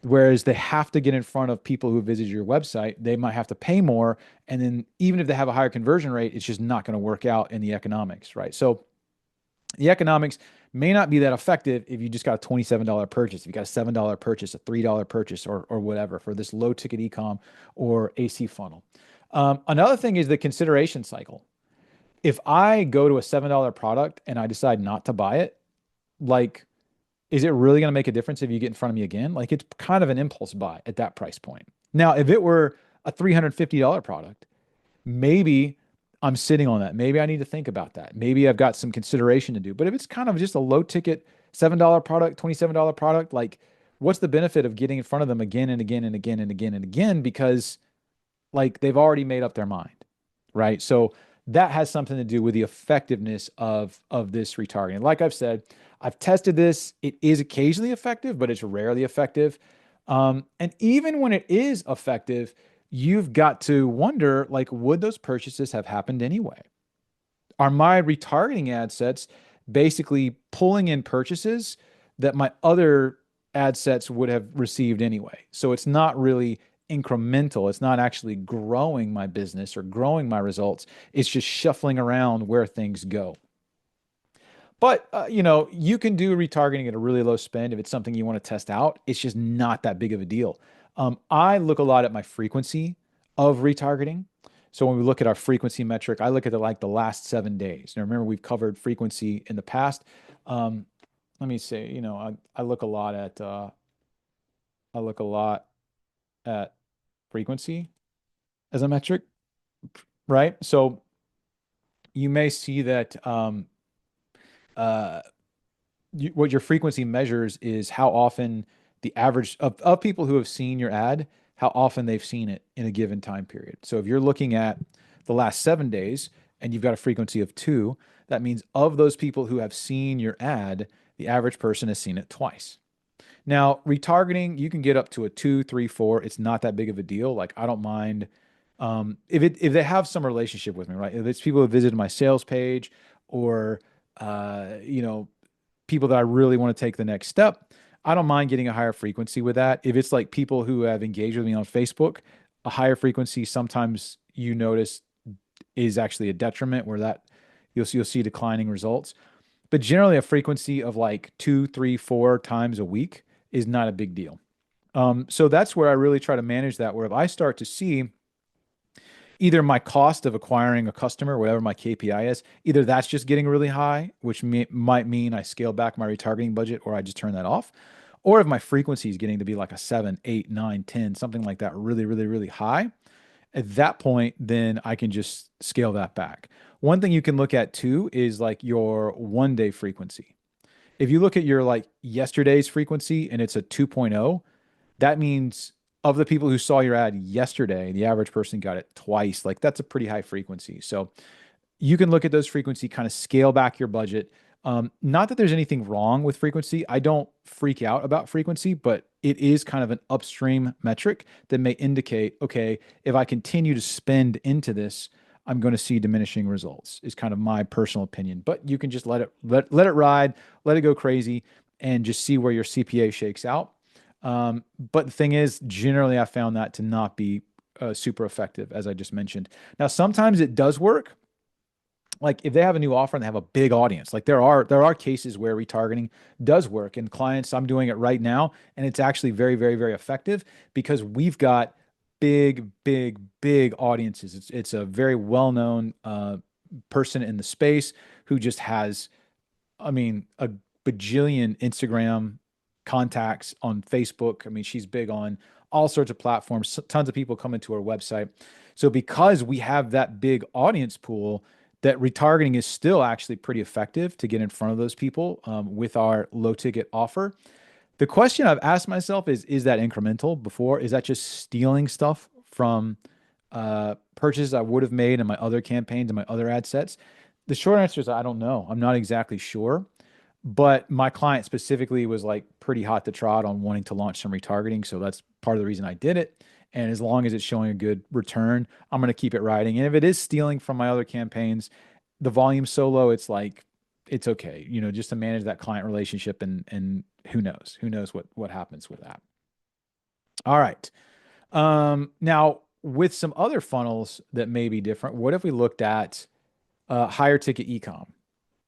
Whereas they have to get in front of people who visit your website, they might have to pay more. And then even if they have a higher conversion rate, it's just not going to work out in the economics, right? So the economics may not be that effective if you just got a $27 purchase, if you got a $7 purchase, a $3 purchase, or whatever for this low ticket ecom or AC funnel. Another thing is the consideration cycle. If I go to a $7 product and I decide not to buy it, like, is it really going to make a difference if you get in front of me again? Like, it's kind of an impulse buy at that price point. Now, if it were a $350 product, maybe I'm sitting on that. Maybe I need to think about that. Maybe I've got some consideration to do. But if it's kind of just a low ticket $7 product, $27 product, like, what's the benefit of getting in front of them again and again and again and again and again? Because like they've already made up their mind, right? So that has something to do with the effectiveness of this retargeting. Like I've said, I've tested this. It is occasionally effective, but it's rarely effective. And even when it is effective, you've got to wonder, like, would those purchases have happened anyway? Are my retargeting ad sets basically pulling in purchases that my other ad sets would have received anyway? So it's not really incremental. It's not actually growing my business or growing my results. It's just shuffling around where things go. But you can do retargeting at a really low spend if it's something you want to test out. It's just not that big of a deal. I look a lot at my frequency of retargeting. So when we look at our frequency metric, I look at the last 7 days. Now remember, we've covered frequency in the past. Let me say, I look a lot at frequency as a metric, right? So you may see that what your frequency measures is how often the average of people who have seen your ad, how often they've seen it in a given time period. So if you're looking at the last 7 days and you've got a frequency of 2, that means of those people who have seen your ad, the average person has seen it twice. Now, retargeting, you can get up to a 2, 3, 4. It's not that big of a deal. Like, I don't mind If they have some relationship with me, right? If it's people who visited my sales page or you know, people that I really want to take the next step, I don't mind getting a higher frequency with that. If it's like people who have engaged with me on Facebook, a higher frequency sometimes you notice is actually a detriment where that you'll see declining results. But generally, a frequency of like two, three, four times a week is not a big deal. So that's where I really try to manage that. Where if I start to see either my cost of acquiring a customer, whatever my KPI is, either that's just getting really high, which might mean I scale back my retargeting budget or I just turn that off. Or if my frequency is getting to be like a 7, 8, 9, 10, something like that, really, really, really high, at that point, then I can just scale that back. One thing you can look at too is like your 1 day frequency. If you look at your like yesterday's frequency and it's a 2.0, that means of the people who saw your ad yesterday, the average person got it twice. Like that's a pretty high frequency. So you can look at those frequency, kind of scale back your budget. Not that there's anything wrong with frequency. I don't freak out about frequency, but it is kind of an upstream metric that may indicate, okay, if I continue to spend into this, I'm going to see diminishing results, is kind of my personal opinion. But you can just let it ride, let it go crazy, and just see where your CPA shakes out. But the thing is, generally, I found that to not be super effective, as I just mentioned. Now, sometimes it does work. Like if they have a new offer and they have a big audience, like there are cases where retargeting does work. And clients, I'm doing it right now, and it's actually very, very, very effective because we've got big, big, big audiences. It's a very well-known person in the space who just has, I mean, a bajillion Instagram contacts on Facebook. I mean, she's big on all sorts of platforms. Tons of people come into her website. So because we have that big audience pool, that retargeting is still actually pretty effective to get in front of those people with our low ticket offer. The question I've asked myself is that incremental before? Is that just stealing stuff from purchases I would have made in my other campaigns and my other ad sets? The short answer is I don't know. I'm not exactly sure. But my client specifically was like pretty hot to trot on wanting to launch some retargeting. So that's part of the reason I did it. And as long as it's showing a good return, I'm going to keep it riding. And if it is stealing from my other campaigns, the volume's so low, it's like, it's okay, just to manage that client relationship and who knows what happens with that. All right. Now with some other funnels that may be different, what if we looked at higher ticket ecom?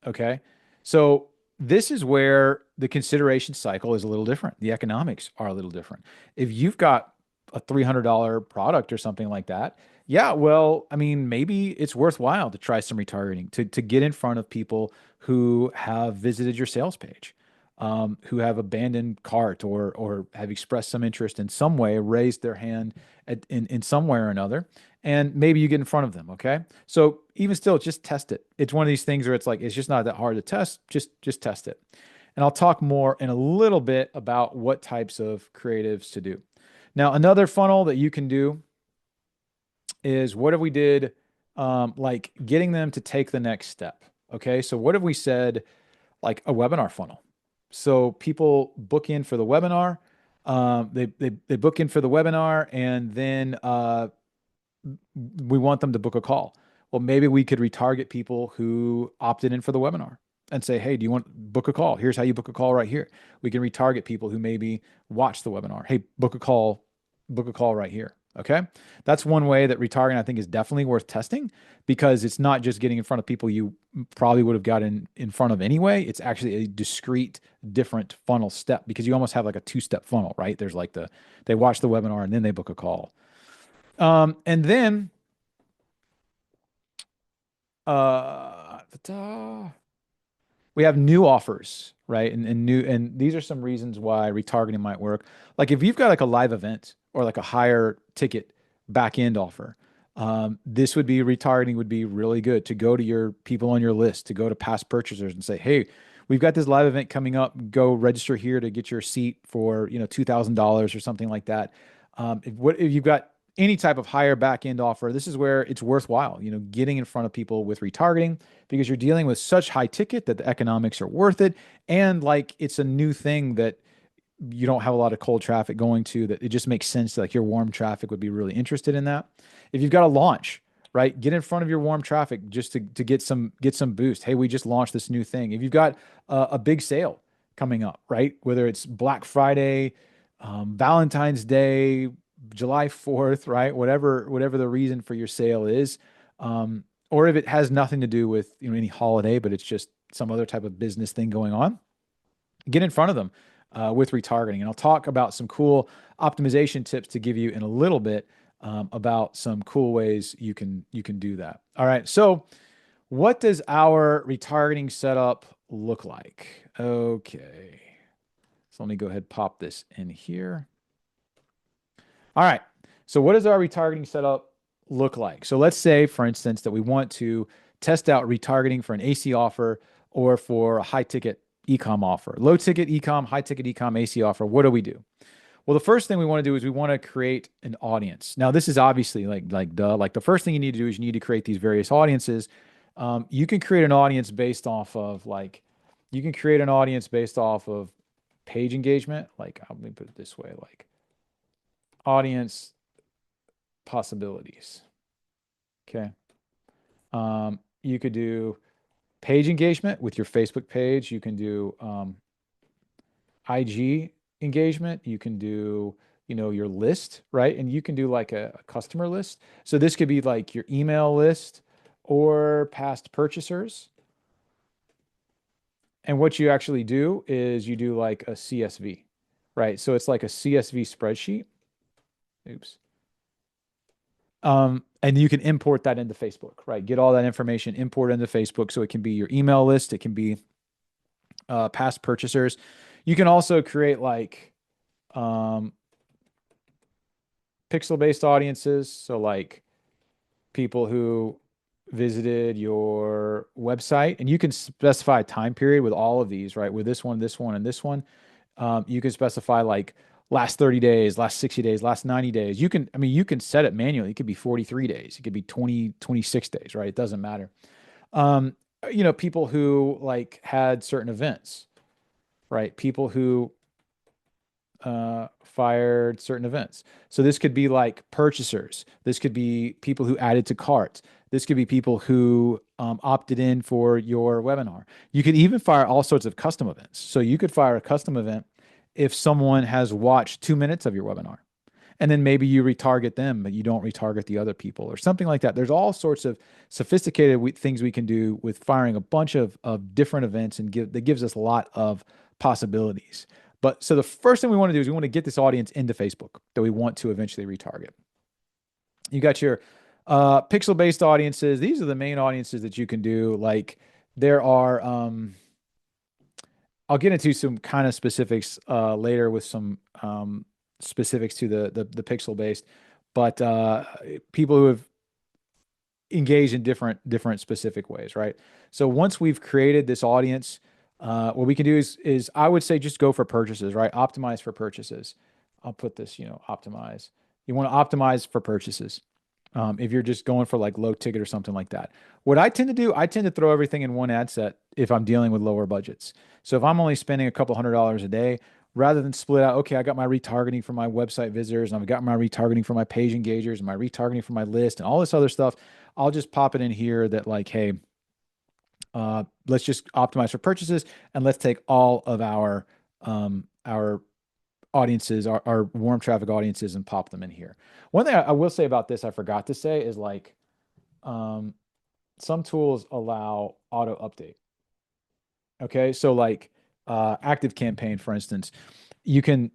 Okay. So this is where the consideration cycle is a little different. The economics are a little different. If you've got a $300 product or something like that, yeah, well, I mean, maybe it's worthwhile to try some retargeting to get in front of people who have visited your sales page, who have abandoned cart or have expressed some interest in some way, raised their hand in some way or another, and maybe you get in front of them. Okay, so even still, just test it. It's one of these things where it's like it's just not that hard to test. Just test it, and I'll talk more in a little bit about what types of creatives to do. Now, another funnel that you can do is what if we did like getting them to take the next step. Okay, so what if we said like a webinar funnel? So people book in for the webinar. They book in for the webinar, and then we want them to book a call. Well, maybe we could retarget people who opted in for the webinar and say, hey, do you want to book a call? Here's how you book a call right here. We can retarget people who maybe watch the webinar. Hey, book a call right here. Okay. That's one way that retargeting I think is definitely worth testing because it's not just getting in front of people you probably would have gotten in front of anyway. It's actually a discrete, different funnel step because you almost have like a two-step funnel, right? There's like they watch the webinar and then they book a call. And then we have new offers, right? And these are some reasons why retargeting might work. Like if you've got like a live event or like a higher ticket back end offer, this would be retargeting would be really good to go to your people on your list, to go to past purchasers and say, hey, we've got this live event coming up. Go register here to get your seat for $2,000 or something like that. If you've got any type of higher back end offer, this is where it's worthwhile, getting in front of people with retargeting because you're dealing with such high ticket that the economics are worth it. And like, it's a new thing that you don't have a lot of cold traffic going to, that it just makes sense that like your warm traffic would be really interested in that. If you've got a launch, right, get in front of your warm traffic just to get some boost. Hey, we just launched this new thing. If you've got a big sale coming up, right, whether it's Black Friday, Valentine's Day, July 4th, right, whatever the reason for your sale is, or if it has nothing to do with any holiday, but it's just some other type of business thing going on, get in front of them with retargeting. And I'll talk about some cool optimization tips to give you in a little bit about some cool ways you can do that. All right. So what does our retargeting setup look like? Okay. So let me go ahead and pop this in here. All right. So what does our retargeting setup look like? So let's say, for instance, that we want to test out retargeting for an AC offer or for a high ticket e-com offer. Low ticket e-com, high ticket e-com, AC offer. What do we do? Well, the first thing we want to do is we want to create an audience. Now, this is obviously like the first thing you need to do is you need to create these various audiences. You can create an audience based off of page engagement. Like, let me put it this way, like audience possibilities. Okay. You could do page engagement with your Facebook page. You can do IG engagement. You can do, your list, right? And you can do like a customer list. So this could be like your email list or past purchasers. And what you actually do is you do like a CSV, right? So it's like a CSV spreadsheet. Oops. And you can import that into Facebook, right? Get all that information, import into Facebook. So it can be your email list. It can be past purchasers. You can also create like pixel-based audiences. So like people who visited your website, and you can specify a time period with all of these, right? With this one, and this one. You can specify like last 30 days, last 60 days, last 90 days. You can set it manually. It could be 43 days. It could be 26 days, right? It doesn't matter. People who like had certain events, right? People who fired certain events. So this could be like purchasers. This could be people who added to carts. This could be people who opted in for your webinar. You could even fire all sorts of custom events. So you could fire a custom event if someone has watched 2 minutes of your webinar, and then maybe you retarget them, but you don't retarget the other people or something like that. There's all sorts of sophisticated things we can do with firing a bunch of different events, and that gives us a lot of possibilities. But so the first thing we want to do is we want to get this audience into Facebook that we want to eventually retarget. You got your pixel-based audiences. These are the main audiences that you can do. Like there are, I'll get into some kind of specifics later with some specifics to the pixel-based, but people who have engaged in different specific ways, right? So once we've created this audience, what we can do is I would say just go for purchases, right? Optimize for purchases. I'll put this, optimize. You want to optimize for purchases. If you're just going for like low ticket or something like that. What I tend to do, I tend to throw everything in one ad set if I'm dealing with lower budgets. So if I'm only spending a couple $100 a day, rather than split out, okay, I got my retargeting for my website visitors, and I've got my retargeting for my page engagers, and my retargeting for my list, and all this other stuff, I'll just pop it in here that like, hey, let's just optimize for purchases, and let's take all of our audiences, our warm traffic audiences, and pop them in here. One thing I will say about this, I forgot to say, is like some tools allow auto update. Okay, so like Active Campaign, for instance, you can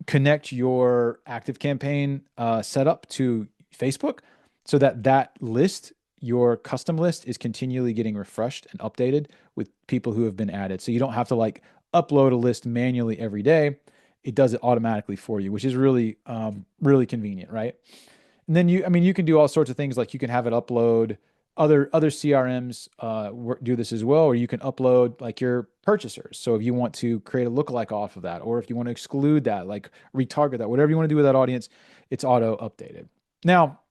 connect your Active Campaign setup to Facebook so that list, your custom list, is continually getting refreshed and updated with people who have been added. So you don't have to like upload a list manually every day. It does it automatically for you, which is really, really convenient, right? And then you can do all sorts of things, like you can have it upload other CRMs do this as well, or you can upload like your purchasers. So if you want to create a lookalike off of that, or if you want to exclude that, like retarget that, whatever you want to do with that audience, it's auto updated. Now,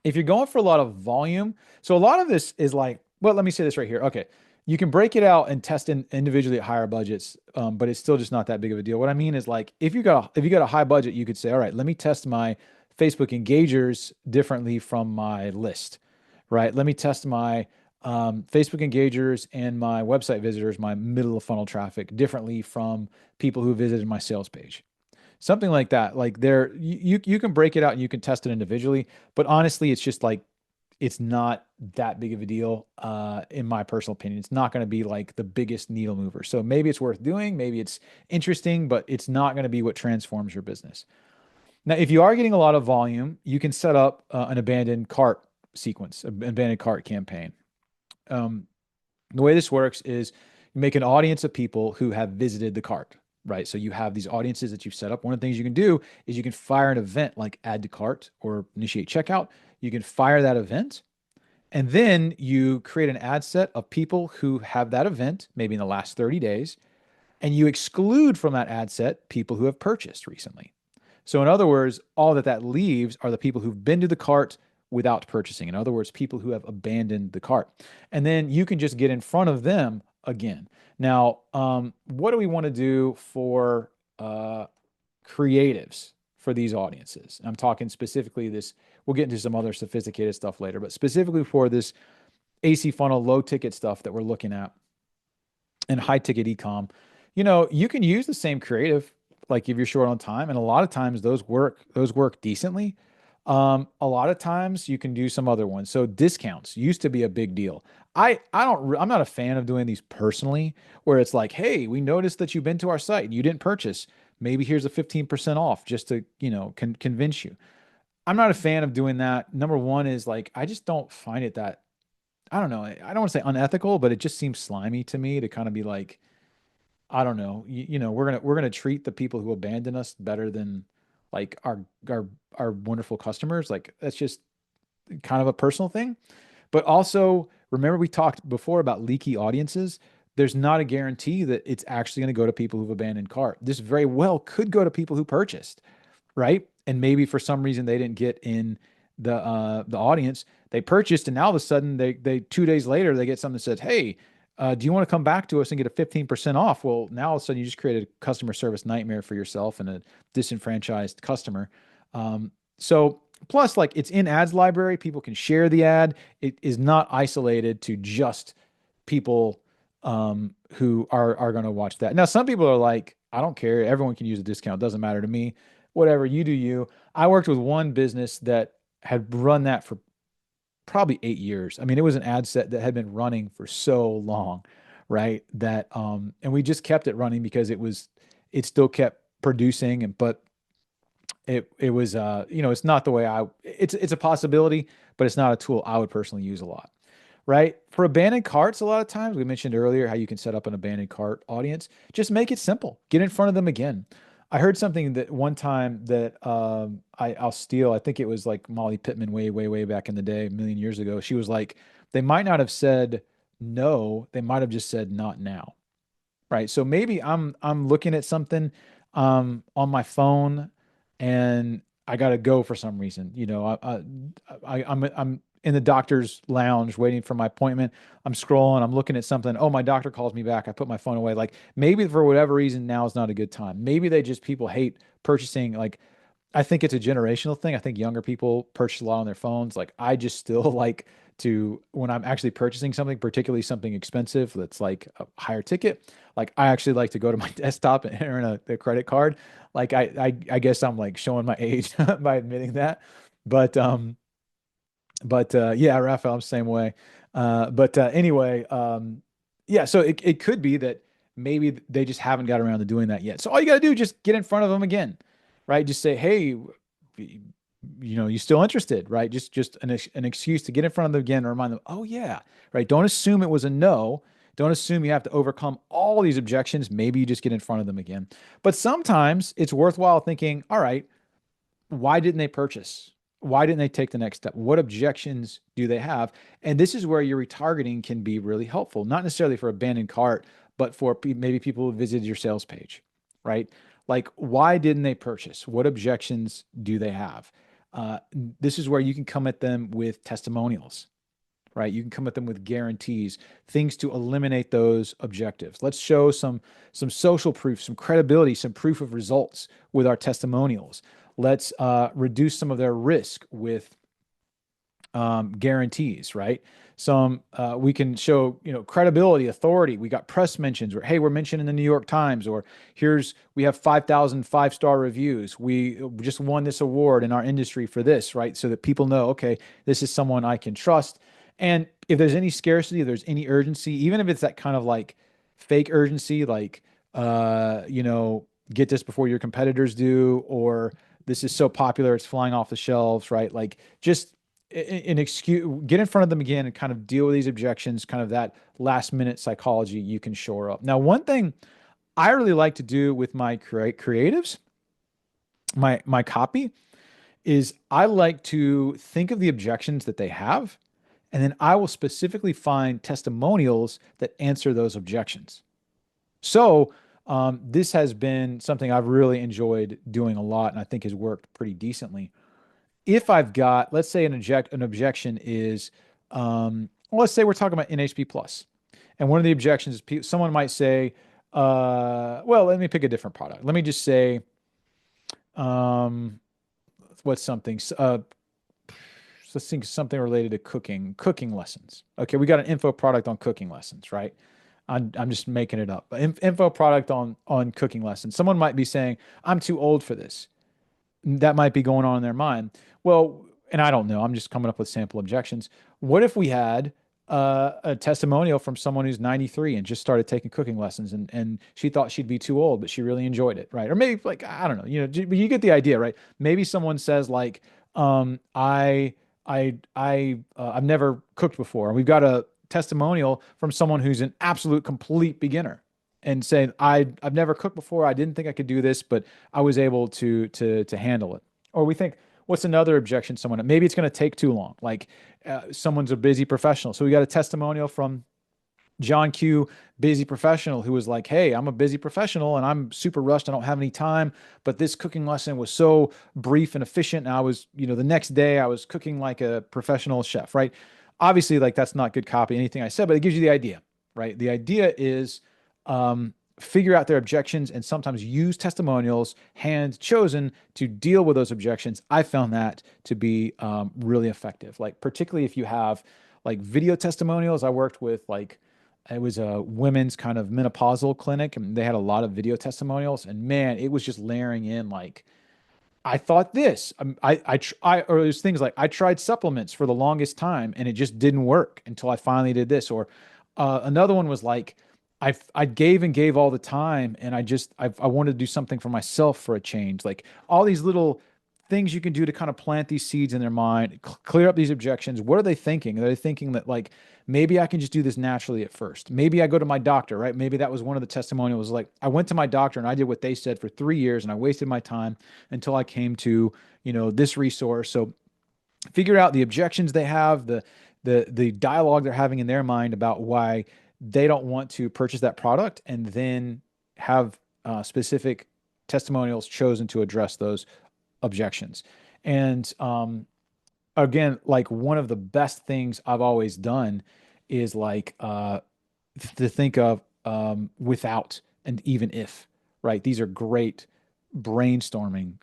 if you're going for a lot of volume, so a lot of this is like, well, let me say this right here. Okay. You can break it out and test individually at higher budgets, but it's still just not that big of a deal. What I mean is, like, if you got a high budget, you could say, all right, let me test my Facebook engagers differently from my list, right? Let me test my Facebook engagers and my website visitors, my middle of funnel traffic differently from people who visited my sales page. Something like that. Like there, you can break it out and you can test it individually, but honestly, it's just like it's not that big of a deal, in my personal opinion. It's not going to be like the biggest needle mover. So maybe it's worth doing, maybe it's interesting, but it's not going to be what transforms your business. Now, if you are getting a lot of volume, you can set up an abandoned cart sequence, an abandoned cart campaign. Um, the way this works is you make an audience of people who have visited the cart, right? So you have these audiences that you've set up. One of the things you can do is you can fire an event like add to cart or initiate checkout. You can fire that event, and then you create an ad set of people who have that event, maybe in the last 30 days, and you exclude from that ad set people who have purchased recently. So in other words, all that leaves are the people who've been to the cart without purchasing. In other words, people who have abandoned the cart. And then you can just get in front of them again. Now, what do we want to do for creatives for these audiences? I'm talking specifically this, we'll get into some other sophisticated stuff later, but specifically for this AC funnel, low ticket stuff that we're looking at and high ticket ecom, you can use the same creative, like if you're short on time, and a lot of times those work decently. A lot of times you can do some other ones. So discounts used to be a big deal. I'm not a fan of doing these personally, where it's like, hey, we noticed that you've been to our site and you didn't purchase. Maybe here's a 15% off just to, convince you. I'm not a fan of doing that. Number one is like, I just don't find it that, I don't know. I don't want to say unethical, but it just seems slimy to me to kind of be like, I don't know. We're gonna treat the people who abandon us better than like our wonderful customers. Like that's just kind of a personal thing. But also remember we talked before about leaky audiences. There's not a guarantee that it's actually going to go to people who've abandoned cart. This very well could go to people who purchased, right? And maybe for some reason they didn't get in the audience. They purchased, and now all of a sudden they 2 days later they get something that says, "Hey, do you want to come back to us and get a 15% off?" Well, now all of a sudden you just created a customer service nightmare for yourself and a disenfranchised customer. So plus, like it's in ads library, people can share the ad. It is not isolated to just people who are going to watch that. Now, some people are like, I don't care. Everyone can use a discount. It doesn't matter to me. Whatever, you do you. I worked with one business that had run that for probably 8 years. I mean, it was an ad set that had been running for so long, right? That and we just kept it running because it still kept producing, but it was it's not the way it's a possibility, but it's not a tool I would personally use a lot. Right? For abandoned carts, a lot of times we mentioned earlier how you can set up an abandoned cart audience. Just make it simple. Get in front of them again. I heard something that one time that I'll steal. I think it was like Molly Pittman way back in the day, a million years ago. She was like, they might not have said no, they might have just said not now. Right. So maybe I'm looking at something on my phone and I gotta go for some reason. I'm in the doctor's lounge waiting for my appointment. I'm scrolling, I'm looking at something. Oh, my doctor calls me back. I put my phone away. Like maybe for whatever reason now is not a good time. Maybe people hate purchasing. Like I think it's a generational thing. I think younger people purchase a lot on their phones. Like I just still like to, when I'm actually purchasing something, particularly something expensive that's like a higher ticket, like I actually like to go to my desktop and enter in a credit card. Like I guess I'm like showing my age by admitting that. But yeah, Raphael, I'm the same way. But anyway, yeah, so it could be that maybe they just haven't got around to doing that yet. So all you got to do is just get in front of them again, right? Just say, hey, you still interested, right? Just an excuse to get in front of them again and remind them, oh yeah, right? Don't assume it was a no. Don't assume you have to overcome all these objections. Maybe you just get in front of them again. But sometimes it's worthwhile thinking, all right, why didn't they purchase? Why didn't they take the next step? What objections do they have? And this is where your retargeting can be really helpful, not necessarily for abandoned cart, but for maybe people who visited your sales page, right? Like, why didn't they purchase? What objections do they have? This is where you can come at them with testimonials, right? You can come at them with guarantees, things to eliminate those objectives. Let's show some social proof, some credibility, some proof of results with our testimonials. Let's reduce some of their risk with guarantees, right? We can show, credibility, authority. We got press mentions where, hey, we're mentioned in the New York Times, or we have 5,000 5-star reviews. We just won this award in our industry for this, right? So that people know, okay, this is someone I can trust. And if there's any scarcity, if there's any urgency, even if it's that kind of like fake urgency, like, get this before your competitors do, or this is so popular, it's flying off the shelves, right? Like just an excuse, get in front of them again and kind of deal with these objections, kind of that last minute psychology you can shore up. Now, one thing I really like to do with my creatives, my copy, is I like to think of the objections that they have, and then I will specifically find testimonials that answer those objections. So this has been something I've really enjoyed doing a lot, and I think has worked pretty decently. If I've got, let's say an objection is, let's say we're talking about NHP plus, and one of the objections is someone might say, well, let me pick a different product. Let me just say, what's something? Let's think something related to cooking lessons. Okay, we got an info product on cooking lessons, right? I'm just making it up. Info product on cooking lessons. Someone might be saying, I'm too old for this. That might be going on in their mind. Well, and I don't know, I'm just coming up with sample objections. What if we had a testimonial from someone who's 93 and just started taking cooking lessons, and she thought she'd be too old, but she really enjoyed it, right? Or maybe, like, I don't know, but you get the idea, right? Maybe someone says like, I've never cooked before. And we've got a testimonial from someone who's an absolute complete beginner and saying, I've never cooked before. I didn't think I could do this, but I was able to handle it. Or we think, what's another objection? Maybe it's going to take too long. Like someone's a busy professional. So we got a testimonial from John Q, busy professional, who was like, hey, I'm a busy professional and I'm super rushed. I don't have any time. But this cooking lesson was so brief and efficient. And I was, the next day I was cooking like a professional chef, right? Obviously, like that's not good copy, anything I said, but it gives you the idea, right? The idea is figure out their objections and sometimes use testimonials hand chosen to deal with those objections. I found that to be really effective. Like particularly if you have like video testimonials. I worked with like, it was a women's kind of menopausal clinic, and they had a lot of video testimonials, and man, it was just layering in like, I thought this. Or there's things like I tried supplements for the longest time and it just didn't work until I finally did this. Or another one was like, I gave all the time, and I wanted to do something for myself for a change. Like all these little things you can do to kind of plant these seeds in their mind, clear up these objections. What are they thinking? Are they thinking that like, maybe I can just do this naturally at first? Maybe I go to my doctor, right? Maybe that was one of the testimonials. Like I went to my doctor and I did what they said for 3 years and I wasted my time until I came to, this resource. So figure out the objections they have, the dialogue they're having in their mind about why they don't want to purchase that product, and then have specific testimonials chosen to address those objections. And again, like one of the best things I've always done is like to think of without and even if, right? These are great brainstorming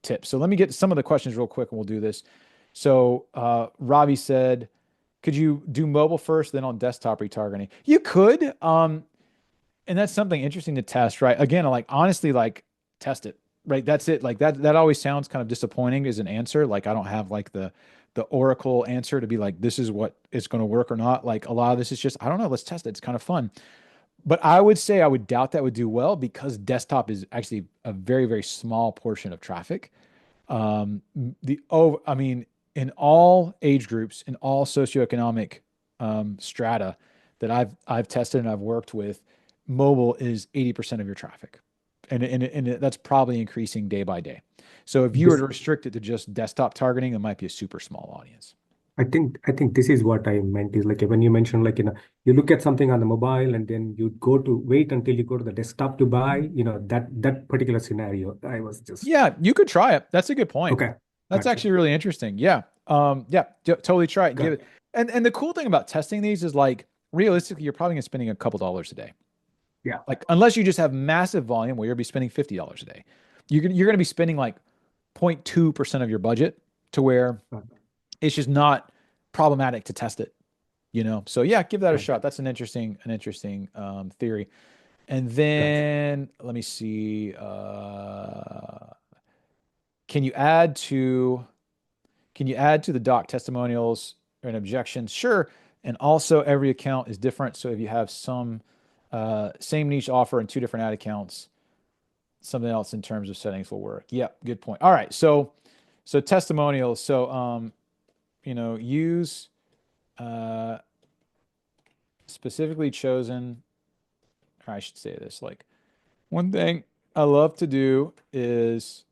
tips. So let me get to some of the questions real quick and we'll do this. So Robbie said, could you do mobile first, then on desktop retargeting? You could. And that's something interesting to test, right? Again, like honestly, like test it, right? That's it. Like that always sounds kind of disappointing as an answer. Like I don't have like the oracle answer to be like, this is what is going to work or not. Like a lot of this is just, I don't know, let's test it. It's kind of fun. But I would say I would doubt that would do well because desktop is actually a very, very small portion of traffic. I mean, in all age groups, in all socioeconomic strata that I've tested and I've worked with, mobile is 80% of your traffic, and that's probably increasing day by day. So if you were to restrict it to just desktop targeting, it might be a super small audience. I think this is what I meant is like when you mentioned like you look at something on the mobile and then you go to wait until you go to the desktop to buy, that particular scenario. I was just Yeah, you could try it. That's a good point. okay. That's Gotcha. actually really interesting. Yeah. Totally try it and give Got it. And the cool thing about testing these is like realistically, you're probably gonna be spending a couple dollars a day. Yeah. Like unless you just have massive volume where you'll be spending $50 a day. you're going to be spending like 0.2% of your budget to where Got it's just not problematic to test it, So yeah, give that a got shot. That's an interesting theory. And got you. then let me see. Can you add to the doc testimonials and objections? Sure. And also every account is different. So if you have some same niche offer and two different ad accounts, something else in terms of settings will work. Yep, good point. All right. So testimonials. So use uh specifically chosen, or I should say this, like one thing I love to do is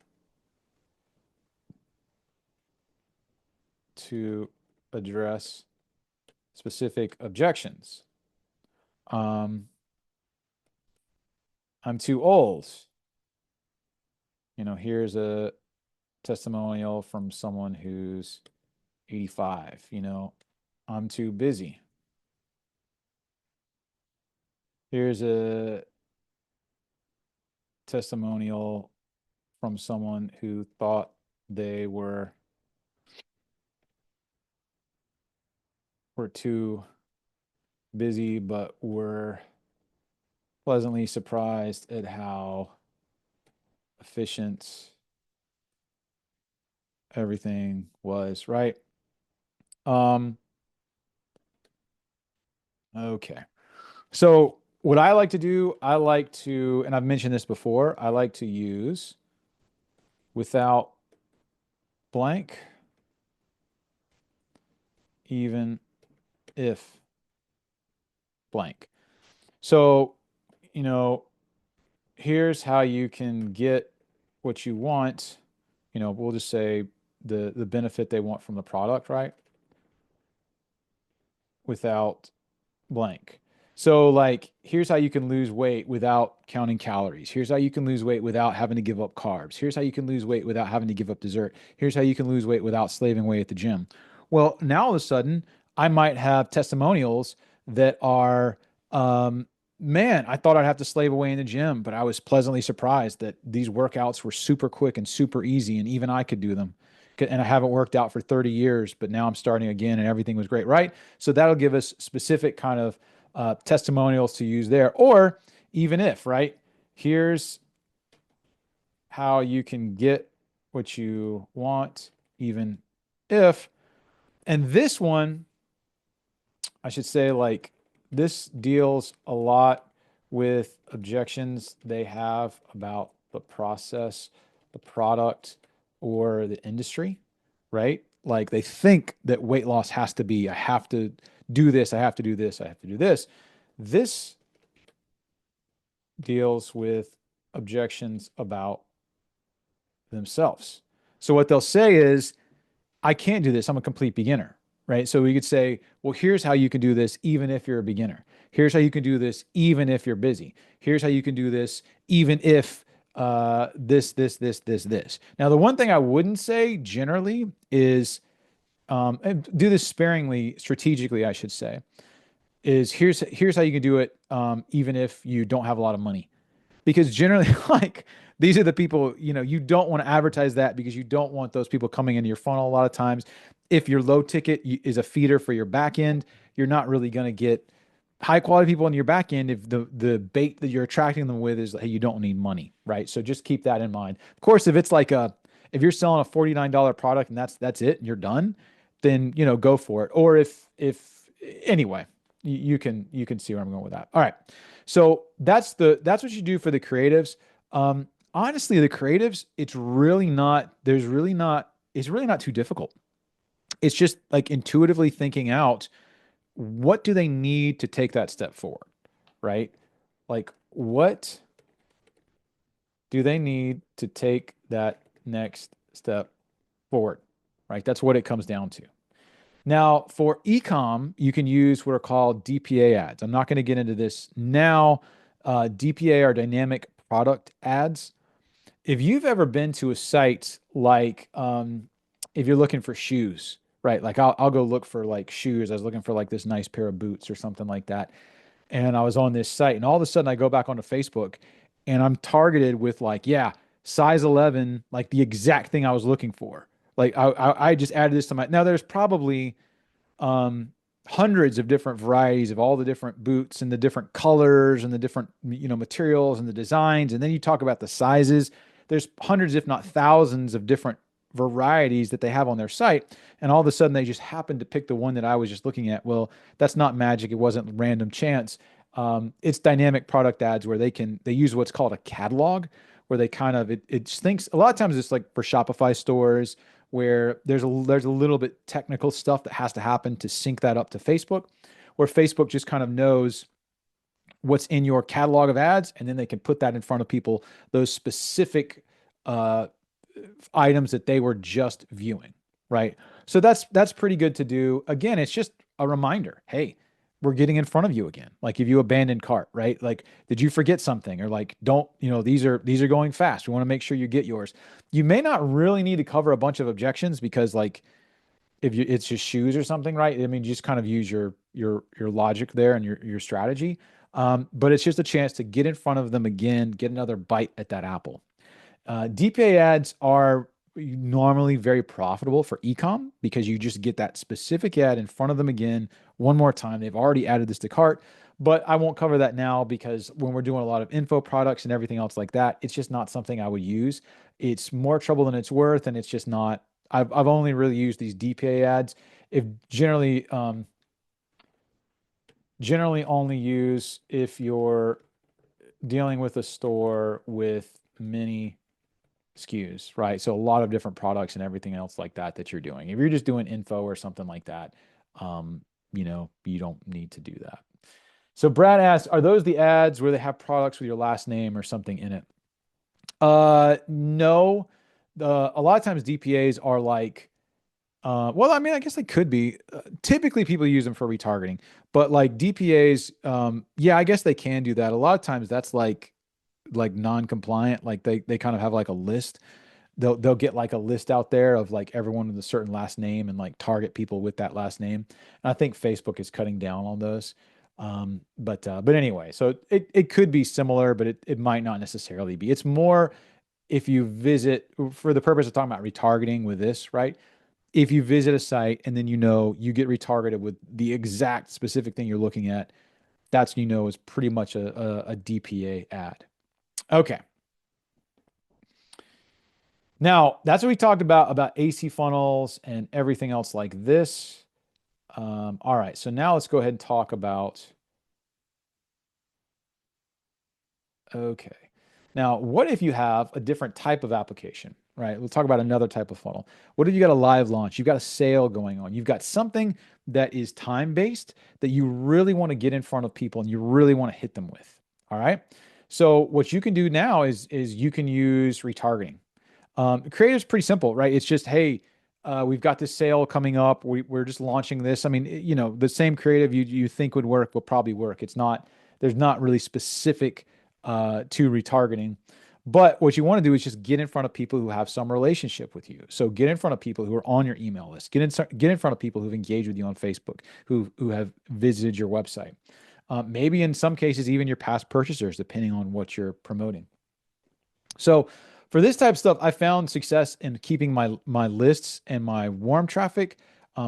to address specific objections. I'm too old. Here's a testimonial from someone who's 85. I'm too busy. Here's a testimonial from someone who thought they were too busy, but were pleasantly surprised at how efficient everything was, right? Okay. So what I like to do, and I've mentioned this before, I like to use without blank, even if blank. So, here's how you can get what you want. We'll just say the benefit they want from the product, right? Without blank. So like, here's how you can lose weight without counting calories. Here's how you can lose weight without having to give up carbs. Here's how you can lose weight without having to give up dessert. Here's how you can lose weight without slaving away at the gym. Well, now all of a sudden, I might have testimonials that are, man, I thought I'd have to slave away in the gym, but I was pleasantly surprised that these workouts were super quick and super easy, and even I could do them. And I haven't worked out for 30 years, but now I'm starting again and everything was great, right? So that'll give us specific kind of testimonials to use there. Or even if, right? Here's how you can get what you want, even if. And this one, I should say, like, this deals a lot with objections they have about the process, the product, or the industry, right? Like they think that weight loss has to be, I have to do this, I have to do this, I have to do this. This deals with objections about themselves. So what they'll say is, I can't do this. I'm a complete beginner, right? So we could say, well, here's how you can do this even if you're a beginner. Here's how you can do this even if you're busy. Here's how you can do this even if this. Now, the one thing I wouldn't say generally is, and do this sparingly, strategically, I should say, is here's how you can do it even if you don't have a lot of money, because generally like these are the people, you don't want to advertise that because you don't want those people coming into your funnel. A lot of times if your low ticket is a feeder for your back end, you're not really going to get high quality people in your back end if the bait that you're attracting them with is, hey, you don't need money, right? So just keep that in mind. Of course, if it's like if you're selling a $49 product and that's it and you're done, then go for it. Or if anyway, you can see where I'm going with that. All right. So that's what you do for the creatives. Honestly, the creatives, it's really not too difficult. It's just like intuitively thinking out, what do they need to take that step forward, right? Like, what do they need to take that next step forward, right? That's what it comes down to. Now, for ecom, you can use what are called DPA ads. I'm not going to get into this now. DPA are dynamic product ads. If you've ever been to a site like, if you're looking for shoes, right? Like I'll go look for like shoes. I was looking for like this nice pair of boots or something like that. And I was on this site, and all of a sudden I go back onto Facebook and I'm targeted with like, yeah, size 11, like the exact thing I was looking for. Like I just added this to my, now there's probably um, hundreds of different varieties of all the different boots and the different colors and the different, materials and the designs. And then you talk about the sizes. There's hundreds, if not thousands, of different varieties that they have on their site. And all of a sudden they just happened to pick the one that I was just looking at. Well, that's not magic. It wasn't random chance. It's dynamic product ads where they use what's called a catalog, where they kind of, it thinks a lot of times it's like for Shopify stores where there's a little bit technical stuff that has to happen to sync that up to Facebook, where Facebook just kind of knows what's in your catalog of ads, and then they can put that in front of people, those specific uh, items that they were just viewing, right? So that's pretty good to do. Again, it's just a reminder. Hey, we're getting in front of you again. Like if you abandoned cart, right? Like, did you forget something? Or like, don't, these are going fast. We want to make sure you get yours. You may not really need to cover a bunch of objections because like if it's just shoes or something, right? I mean, just kind of use your logic there and your strategy. But it's just a chance to get in front of them again, get another bite at that apple. DPA ads are normally very profitable for ecom because you just get that specific ad in front of them again one more time. They've already added this to cart, but I won't cover that now because when we're doing a lot of info products and everything else like that, it's just not something I would use. It's more trouble than it's worth, and it's just not. I've only really used these DPA ads. If generally only use if you're dealing with a store with many SKUs, right? So a lot of different products and everything else like that you're doing. If you're just doing info or something like that, you don't need to do that. So Brad asks, are those the ads where they have products with your last name or something in it? No. A lot of times DPAs are like, well, I mean, I guess they could be. Typically, people use them for retargeting, but like DPAs, yeah, I guess they can do that. A lot of times, that's like non-compliant. Like they kind of have like a list. They'll get like a list out there of like everyone with a certain last name and like target people with that last name. And I think Facebook is cutting down on those. But anyway, so it could be similar, but it might not necessarily be. It's more if you visit for the purpose of talking about retargeting with this, right? If you visit a site and then you get retargeted with the exact specific thing you're looking at, that's is pretty much a DPA ad. Okay. Now, that's what we talked about AC funnels and everything else like this. All right, so now let's go ahead and talk about, okay. Now, what if you have a different type of application, right? We'll talk about another type of funnel. What if you got a live launch? You've got a sale going on. You've got something that is time-based that you really want to get in front of people and you really want to hit them with, all right? So what you can do now is you can use retargeting. Creative is pretty simple, right? It's just, hey, we've got this sale coming up. We're just launching this. I mean, the same creative you think would work will probably work. There's not really specific to retargeting. But what you want to do is just get in front of people who have some relationship with you. So get in front of people who are on your email list. Get in front of people who've engaged with you on Facebook, who have visited your website. Maybe in some cases, even your past purchasers, depending on what you're promoting. So for this type of stuff, I found success in keeping my lists and my warm traffic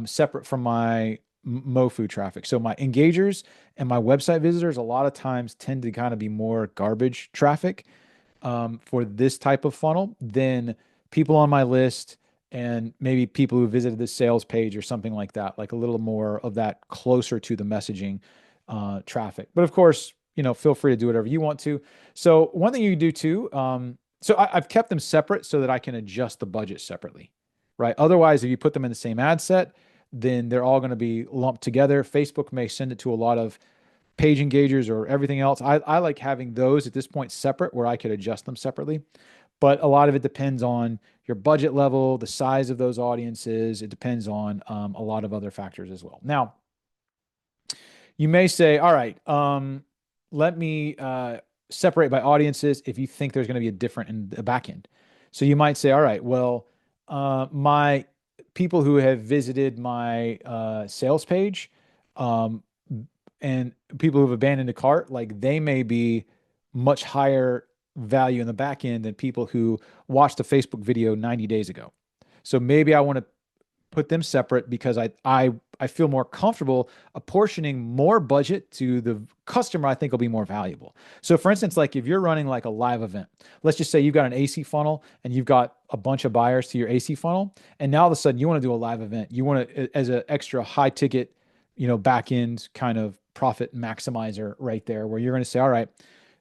separate from my MoFu traffic. So my engagers and my website visitors a lot of times tend to kind of be more garbage traffic for this type of funnel than people on my list and maybe people who visited the sales page or something like that, like a little more of that closer to the messaging traffic. But of course, feel free to do whatever you want to. So one thing you can do too, so I've kept them separate so that I can adjust the budget separately, right? Otherwise, if you put them in the same ad set, then they're all going to be lumped together. Facebook may send it to a lot of page engagers or everything else. I like having those at this point separate where I could adjust them separately. But a lot of it depends on your budget level, the size of those audiences. It depends on a lot of other factors as well. Now, you may say, all right, let me separate by audiences if you think there's going to be a different in the back end. So you might say, all right, well, my people who have visited my sales page and people who've abandoned a cart, like they may be much higher value in the back end than people who watched a Facebook video 90 days ago. So maybe I want to put them separate because I feel more comfortable apportioning more budget to the customer I think will be more valuable. So for instance, like if you're running like a live event, let's just say you've got an AC funnel and you've got a bunch of buyers to your AC funnel, and now all of a sudden you want to do a live event. You want to as an extra high ticket, back end kind of profit maximizer right there, where you're going to say, all right,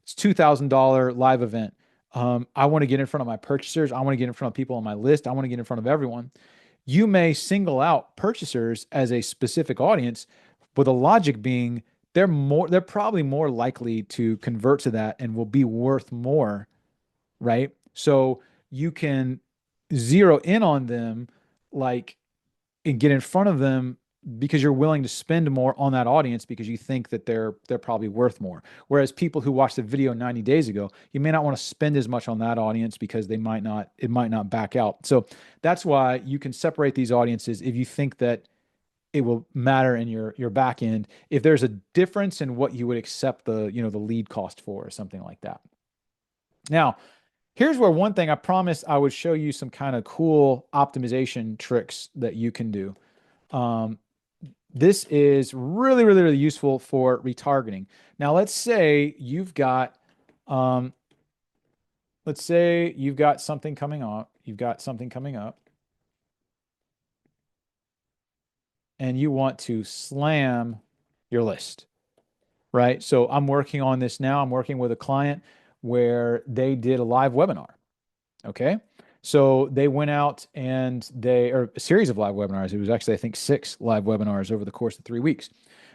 it's $2,000 live event. I want to get in front of my purchasers. I want to get in front of people on my list. I want to get in front of everyone. You may single out purchasers as a specific audience, but the logic being they're probably more likely to convert to that and will be worth more, right? So you can zero in on them, like, and get in front of them because you're willing to spend more on that audience because you think that they're probably worth more. Whereas people who watched the video 90 days ago, you may not want to spend as much on that audience because it might not back out. So that's why you can separate these audiences if you think that it will matter in your back end. If there's a difference in what you would accept the lead cost for or something like that. Now, here's where one thing I promised I would show you some kind of cool optimization tricks that you can do. This is really, really, really useful for retargeting. Now, let's say you've got something coming up. You've got something coming up. And you want to slam your list, right? So I'm working on this now. I'm working with a client where they did a live webinar. Okay. So they went out and or a series of live webinars. It was actually, I think, 6 live webinars over the course of 3 weeks.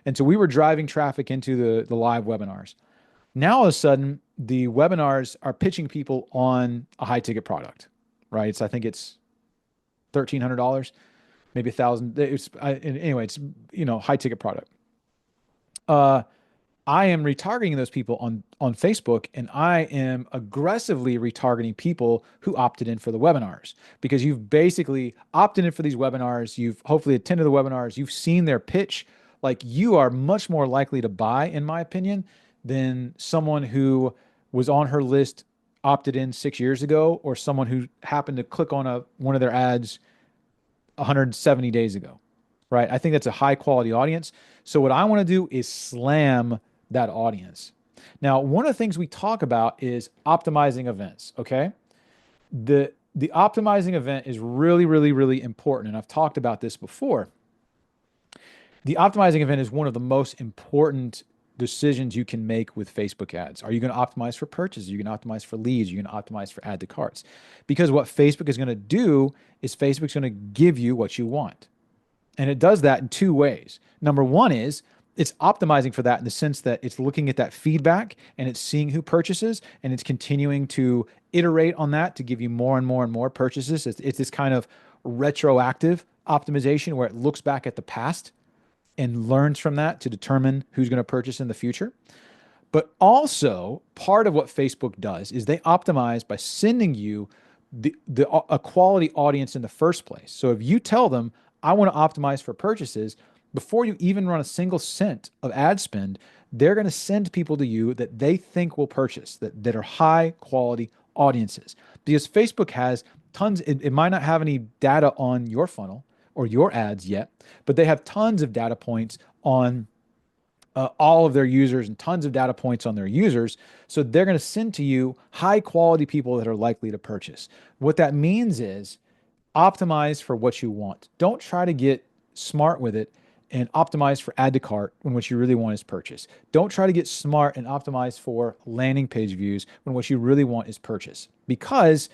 And so we were driving traffic into the live webinars. Now, all of a sudden, the webinars are pitching people on a high ticket product, right? I think it's $1,300, maybe $1,000. Anyway, it's, high ticket product. I am retargeting those people on Facebook, and I am aggressively retargeting people who opted in for the webinars because you've basically opted in for these webinars. You've hopefully attended the webinars. You've seen their pitch. Like, you are much more likely to buy, in my opinion, than someone who was on her list, opted in 6 years ago, or someone who happened to click on one of their ads 170 days ago, right? I think that's a high quality audience. So what I want to do is slam that audience. Now, one of the things we talk about is optimizing events, okay? The optimizing event is really, really, really important, and I've talked about this before. The optimizing event is one of the most important decisions you can make with Facebook ads. Are you going to optimize for purchases? Are you going to optimize for leads? Are you going to optimize for add to carts? Because what Facebook is going to do is Facebook's going to give you what you want. And it does that in 2 ways. Number one is it's optimizing for that in the sense that it's looking at that feedback and it's seeing who purchases, and it's continuing to iterate on that to give you more and more and more purchases. It's this kind of retroactive optimization where it looks back at the past and learns from that to determine who's going to purchase in the future. But also, part of what Facebook does is they optimize by sending you a quality audience in the first place. So if you tell them, I want to optimize for purchases, before you even run a single cent of ad spend, they're going to send people to you that they think will purchase, that are high quality audiences. Because Facebook has tons, it might not have any data on your funnel or your ads yet, but they have tons of data points on all of their users and tons of data points on their users. So they're going to send to you high quality people that are likely to purchase. What that means is optimize for what you want. Don't try to get smart with it and optimize for add to cart when what you really want is purchase. Don't try to get smart and optimize for landing page views when what you really want is purchase. Because,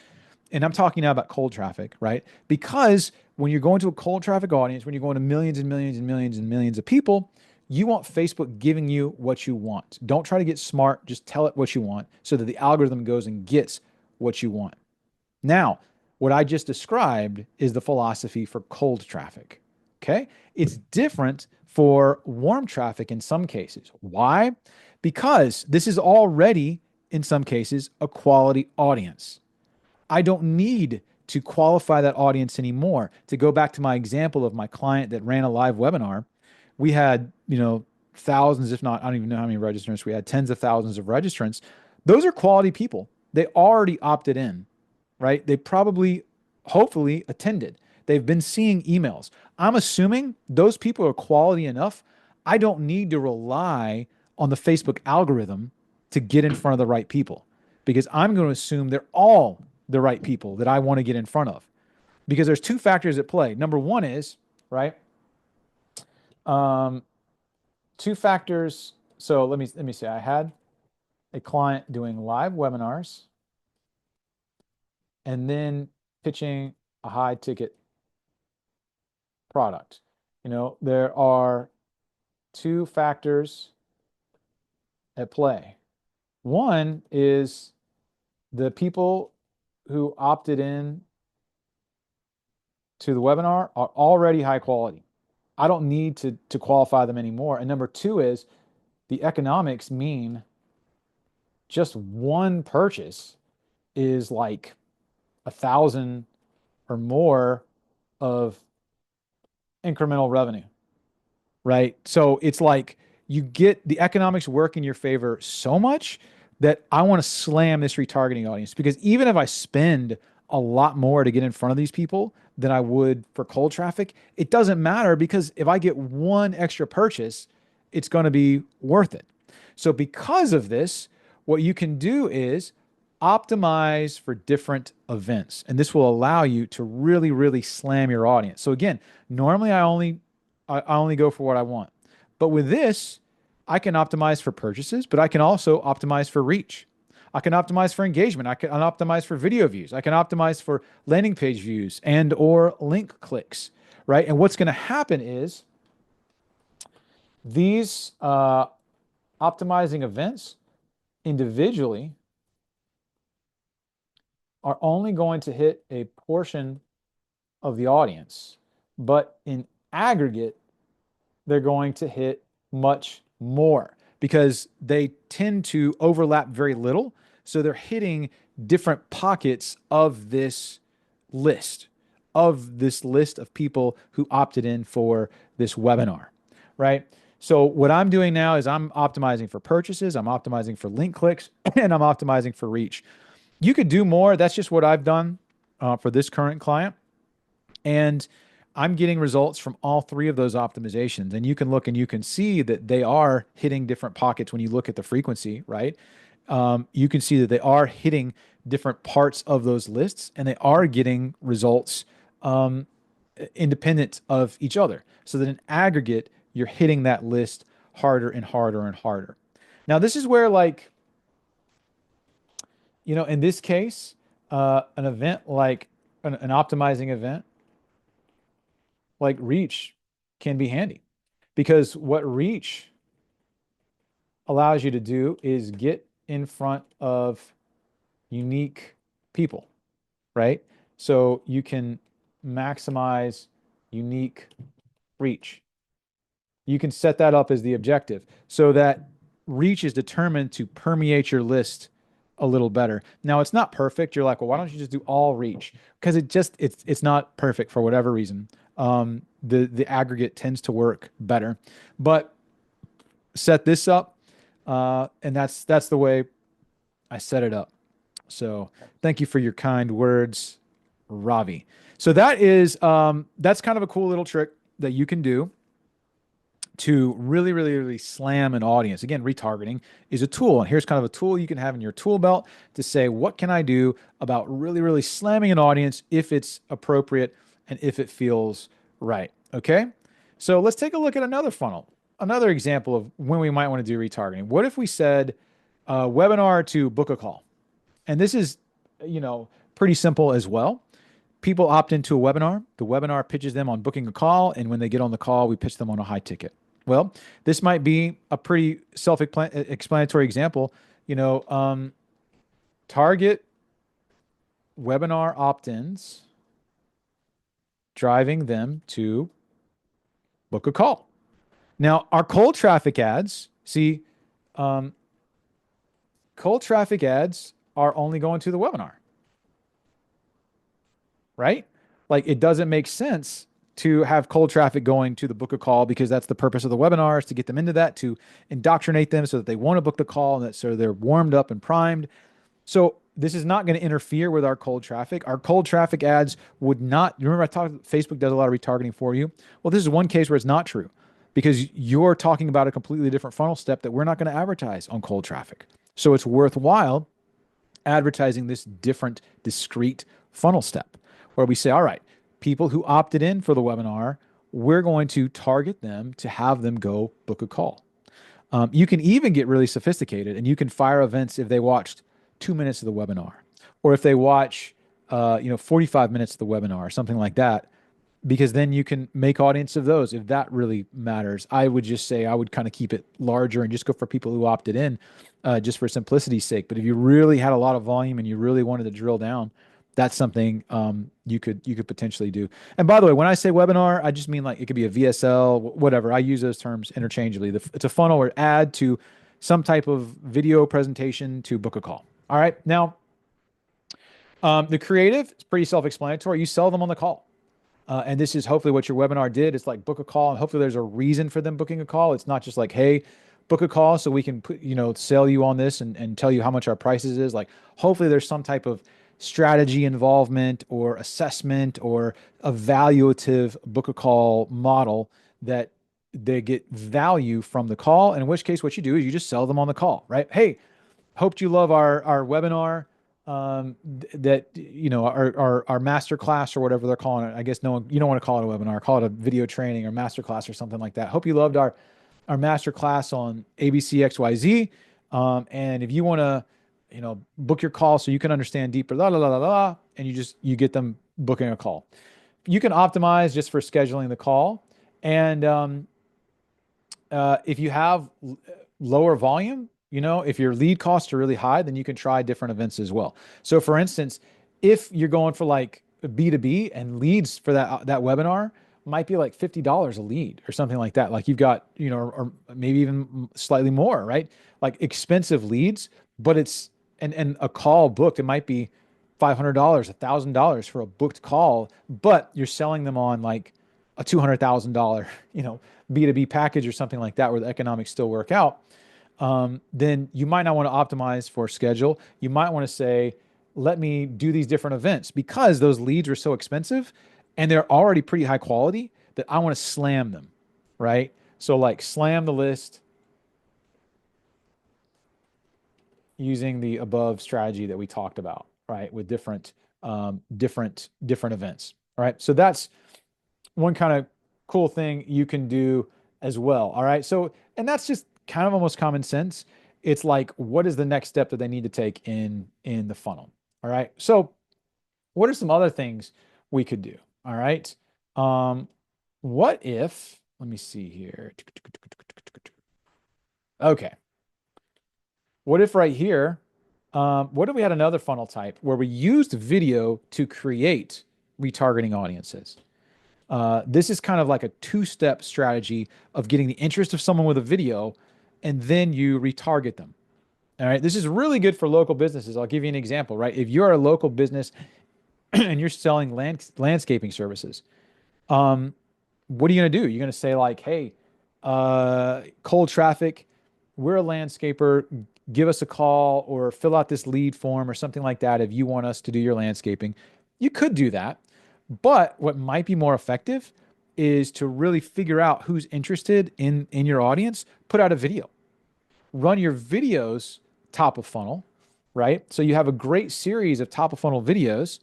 and I'm talking now about cold traffic, right? Because when you're going to a cold traffic audience, when you're going to millions and millions and millions and millions of people, you want Facebook giving you what you want. Don't try to get smart. Just tell it what you want so that the algorithm goes and gets what you want. Now, what I just described is the philosophy for cold traffic. Okay. It's different for warm traffic in some cases. Why? Because this is already, in some cases, a quality audience. I don't need to qualify that audience anymore. To go back to my example of my client that ran a live webinar, we had, thousands, if not, I don't even know how many registrants we had, tens of thousands of registrants. Those are quality people. They already opted in, right? They probably, hopefully, attended. They've been seeing emails. I'm assuming those people are quality enough. I don't need to rely on the Facebook algorithm to get in front of the right people because I'm going to assume they're all the right people that I want to get in front of. Because there's two factors at play. Number one is, right? Um, two factors. So let me say I had a client doing live webinars and then pitching a high ticket product. There are two factors at play. One is the people who opted in to the webinar are already high quality. I don't need to qualify them anymore. And number two is the economics mean just one purchase is like 1,000 or more of incremental revenue, right? So it's like you get the economics work in your favor so much that I want to slam this retargeting audience because even if I spend a lot more to get in front of these people than I would for cold traffic, it doesn't matter because if I get one extra purchase, it's going to be worth it. So because of this, what you can do is optimize for different events. And this will allow you to really, really slam your audience. So again, normally I only go for what I want. But with this, I can optimize for purchases, but I can also optimize for reach. I can optimize for engagement. I can optimize for video views. I can optimize for landing page views and or link clicks, right? And what's going to happen is these optimizing events individually are only going to hit a portion of the audience, but in aggregate, they're going to hit much more because they tend to overlap very little. So they're hitting different pockets of this list, of people who opted in for this webinar, right? So what I'm doing now is I'm optimizing for purchases, I'm optimizing for link clicks, and I'm optimizing for reach. You could do more. That's just what I've done for this current client. And I'm getting results from all three of those optimizations. And you can look and you can see that they are hitting different pockets when you look at the frequency, right? You can see that they are hitting different parts of those lists and they are getting results independent of each other. So that in aggregate, you're hitting that list harder and harder and harder. Now, this is where in this case, an event like an optimizing event like reach can be handy because what reach allows you to do is get in front of unique people, right? So you can maximize unique reach. You can set that up as the objective so that reach is determined to permeate your list a little better. Now it's not perfect. You're like, well, why don't you just do all reach? Because it's not perfect for whatever reason. The aggregate tends to work better, but set this up, and that's the way I set it up. So thank you for your kind words, Ravi. So that's kind of a cool little trick that you can do to really, really, really slam an audience. Again, retargeting is a tool. And here's kind of a tool you can have in your tool belt to say, what can I do about really, really slamming an audience if it's appropriate and if it feels right? Okay. So let's take a look at another funnel, another example of when we might want to do retargeting. What if we said webinar to book a call? And this is, pretty simple as well. People opt into a webinar. The webinar pitches them on booking a call. And when they get on the call, we pitch them on a high ticket. Well, this might be a pretty self-explanatory example. Target webinar opt-ins, driving them to book a call. Now, our cold traffic ads, cold traffic ads are only going to the webinar, right? Like it doesn't make sense to have cold traffic going to the book a call because that's the purpose of the webinar is to get them into that, to indoctrinate them so that they want to book the call and that so they're warmed up and primed. So this is not going to interfere with our cold traffic. Our cold traffic ads would not, remember I talked, Facebook does a lot of retargeting for you. Well, this is one case where it's not true because you're talking about a completely different funnel step that we're not going to advertise on cold traffic. So it's worthwhile advertising this different, discrete funnel step where we say, all right, people who opted in for the webinar, we're going to target them to have them go book a call. You can even get really sophisticated and you can fire events if they watched 2 minutes of the webinar, or if they watch, 45 minutes of the webinar or something like that, because then you can make audience of those if that really matters. I would just say I would kind of keep it larger and just go for people who opted in, just for simplicity's sake. But if you really had a lot of volume and you really wanted to drill down, that's something you could potentially do. And by the way, when I say webinar, I just mean like it could be a VSL, whatever. I use those terms interchangeably. It's a funnel or add to some type of video presentation to book a call. All right. Now, the creative is pretty self-explanatory. You sell them on the call. And this is hopefully what your webinar did. It's like book a call, and hopefully there's a reason for them booking a call. It's not just like, hey, book a call so we can put, sell you on this and tell you how much our prices is. Like, hopefully there's some type of strategy involvement or assessment or evaluative book a call model that they get value from the call. And in which case, what you do is you just sell them on the call, right? Hey, hoped you love our webinar, that our master class or whatever they're calling it. I guess you don't want to call it a webinar, call it a video training or master class or something like that. Hope you loved our master class on ABCXYZ. And if you want to book your call so you can understand deeper, and you get them booking a call. You can optimize just for scheduling the call, and if you have lower volume, if your lead costs are really high, then you can try different events as well. So for instance, if you're going for like B2B and leads for that webinar might be like $50 a lead or something like that. Like you've got, or maybe even slightly more, right? Like expensive leads, but and a call booked, it might be $500, $1,000 for a booked call, but you're selling them on like a $200,000, B2B package or something like that where the economics still work out. Then you might not want to optimize for schedule. You might want to say, let me do these different events because those leads are so expensive and they're already pretty high quality that I want to slam them, right? So like slam the list using the above strategy that we talked about, right? With different events, all right? So that's one kind of cool thing you can do as well, all right? So, and that's just kind of almost common sense. It's like, what is the next step that they need to take in the funnel? All right. So what are some other things we could do? All right. What if, let me see here. Okay. What if right here, what if we had another funnel type where we used video to create retargeting audiences? This is kind of like a two-step strategy of getting the interest of someone with a video, and then you retarget them. All right. This is really good for local businesses. I'll give you an example, right? If you're a local business and you're selling landscaping services, what are you going to do? You're going to say like, hey, cold traffic, we're a landscaper, give us a call or fill out this lead form or something like that if you want us to do your landscaping. You could do that. But what might be more effective is to really figure out who's interested in your audience, put out a video. Run your videos top of funnel, right? So you have a great series of top of funnel videos,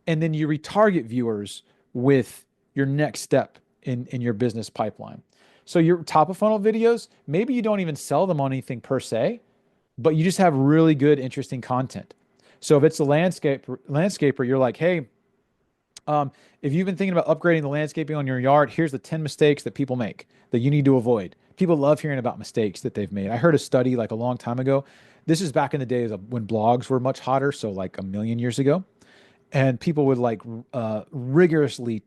and then you retarget viewers with your next step in your business pipeline. So your top of funnel videos, maybe you don't even sell them on anything per se, but you just have really good, interesting content. So if it's a landscaper, you're like, hey, if you've been thinking about upgrading the landscaping on your yard, here's the 10 mistakes that people make that you need to avoid. People love hearing about mistakes that they've made. I heard a study like a long time ago. This is back in the days of when blogs were much hotter, so like a million years ago. And people would like rigorously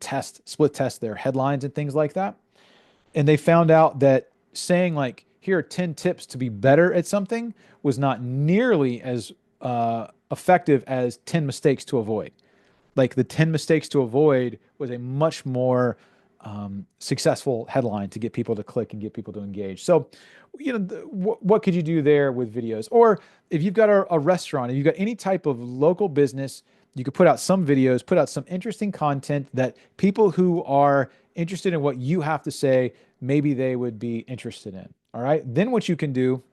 split test their headlines and things like that. And they found out that saying like, here are 10 tips to be better at something was not nearly as effective as 10 mistakes to avoid. Like the 10 mistakes to avoid was a much more successful headline to get people to click and get people to engage. So, what could you do there with videos? Or if you've got a restaurant, if you've got any type of local business, you could put out some videos, put out some interesting content that people who are interested in what you have to say, maybe they would be interested in. All right. Then what you can do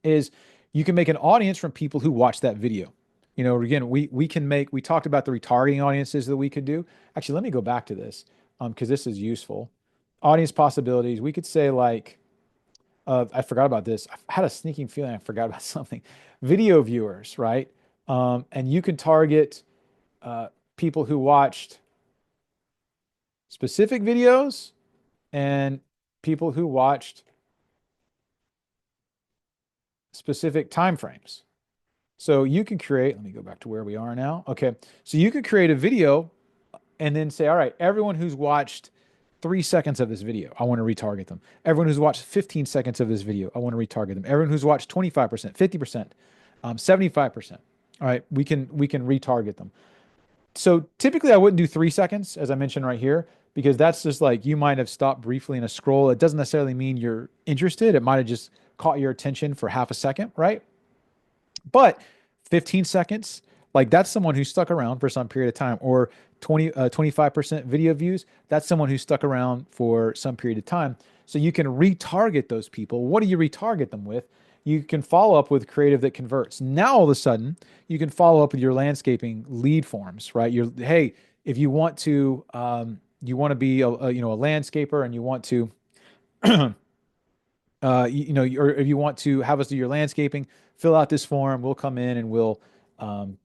is you can make an audience from people who watch that video. Again, we talked about the retargeting audiences that we could do. Actually, let me go back to this because this is useful. Audience possibilities. We could say like, I forgot about this. I had a sneaking feeling I forgot about something. Video viewers, right? And you can target people who watched specific videos and people who watched specific time frames. So you can create, let me go back to where we are now. Okay. So you could create a video and then say, all right, everyone who's watched 3 seconds of this video, I want to retarget them. Everyone who's watched 15 seconds of this video, I want to retarget them. Everyone who's watched 25%, 50%, 75%. All right, we can retarget them. So typically I wouldn't do 3 seconds, as I mentioned right here, because that's just like you might have stopped briefly in a scroll. It doesn't necessarily mean you're interested. It might have just caught your attention for half a second, right? But 15 seconds, like that's someone who stuck around for some period of time, or 25% video views, that's someone who stuck around for some period of time. So you can retarget those people. What do you retarget them with? You can follow up with creative that converts. Now, all of a sudden, you can follow up with your landscaping lead forms, right? Hey, if you want to, be a landscaper and you want to, or if you want to have us do your landscaping, fill out this form. We'll come in and we'll do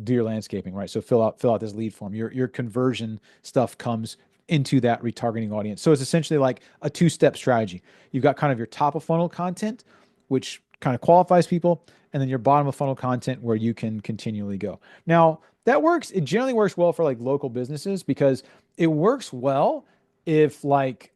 your landscaping, right? So fill out this lead form. Your conversion stuff comes into that retargeting audience. So it's essentially like a 2-step strategy. You've got kind of your top of funnel content, which kind of qualifies people, and then your bottom of funnel content where you can continually go. Now, it generally works well for like local businesses because it works well if like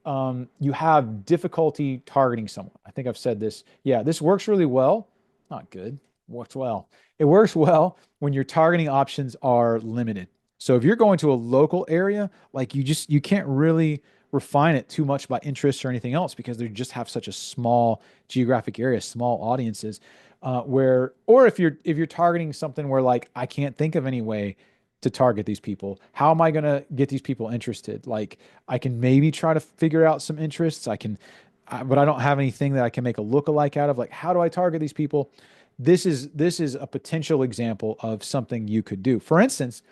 you have difficulty targeting someone. I think I've said this. Yeah, this works really well. Not good. Works well. It works well when your targeting options are limited. So if you're going to a local area, like you can't really refine it too much by interest or anything else because they just have such a small geographic area, small audiences. Or if you're targeting something where like I can't think of any way to target these people, how am I going to get these people interested? Like I can maybe try to figure out some interests. But I don't have anything that I can make a lookalike out of. Like, how do I target these people? This is a potential example of something you could do. For instance,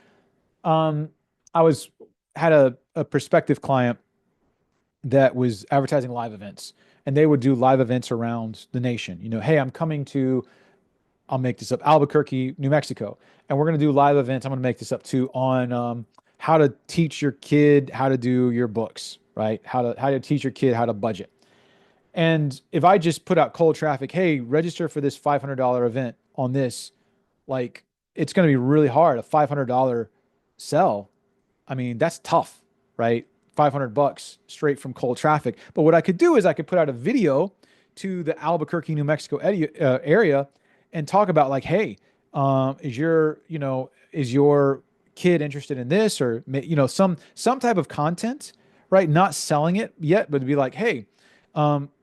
I had a prospective client that was advertising live events, and they would do live events around the nation. Hey, I'm coming to, I'll make this up, Albuquerque, New Mexico, and we're going to do live events. I'm going to make this up too on how to teach your kid how to do your books, right? How to teach your kid how to budget. And if I just put out cold traffic, hey, register for this $500 event on this, like it's going to be really hard. A $500 sell. I mean, that's tough, right? $500 straight from cold traffic. But what I could do is I could put out a video to the Albuquerque, New Mexico area and talk about like, hey, is your kid interested in this, or some type of content, right? Not selling it yet, but to be like, hey,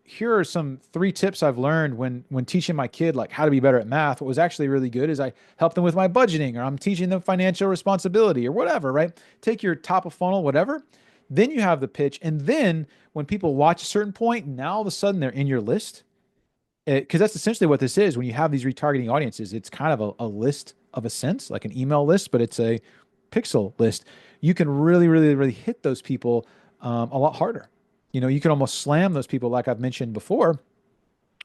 here are some 3 tips I've learned when teaching my kid like how to be better at math. What was actually really good is I helped them with my budgeting, or I'm teaching them financial responsibility or whatever, right? Take your top of funnel, whatever. Then you have the pitch. And then when people watch a certain point, now all of a sudden they're in your list. Because that's essentially what this is. When you have these retargeting audiences, it's kind of a list of a sense, like an email list, but it's a pixel list. You can really, really, really hit those people a lot harder. You can almost slam those people, like I've mentioned before,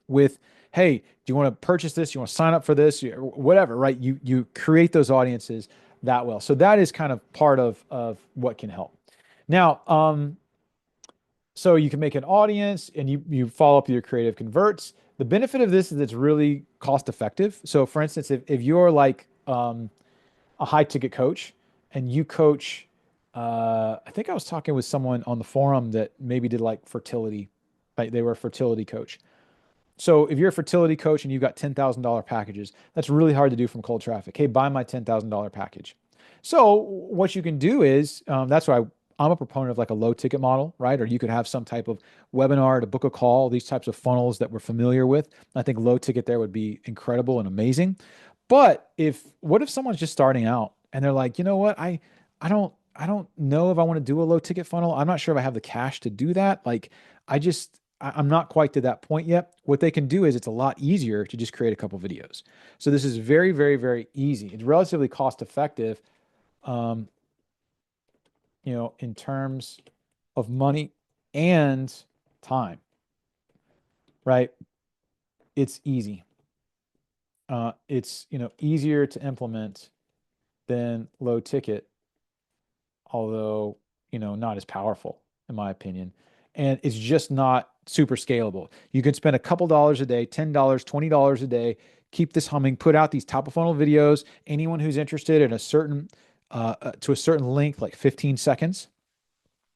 with, hey, do you want to purchase this? You want to sign up for this? Whatever, right? You create those audiences that well. So that is kind of part of what can help. Now, so you can make an audience and you follow up with your creative converts. The benefit of this is it's really cost effective. So for instance, if you're like a high ticket coach and you coach, I think I was talking with someone on the forum that maybe did like fertility, like they were a fertility coach. So if you're a fertility coach and you've got $10,000 packages, that's really hard to do from cold traffic. Hey, buy my $10,000 package. So what you can do is that's why I'm a proponent of like a low ticket model, right? Or you could have some type of webinar to book a call, these types of funnels that we're familiar with. I think low ticket there would be incredible and amazing. But what if someone's just starting out and they're like, you know what, I don't know if I want to do a low ticket funnel. I'm not sure if I have the cash to do that. Like I'm not quite to that point yet. What they can do is it's a lot easier to just create a couple videos. So this is very, very, very easy. It's relatively cost effective, um, in terms of money and time, right? It's easy. It's, easier to implement than low ticket, although, not as powerful in my opinion. And it's just not super scalable. You can spend a couple dollars a day, $10, $20 a day, keep this humming, put out these top of funnel videos. Anyone who's interested in to a certain length, like 15 seconds,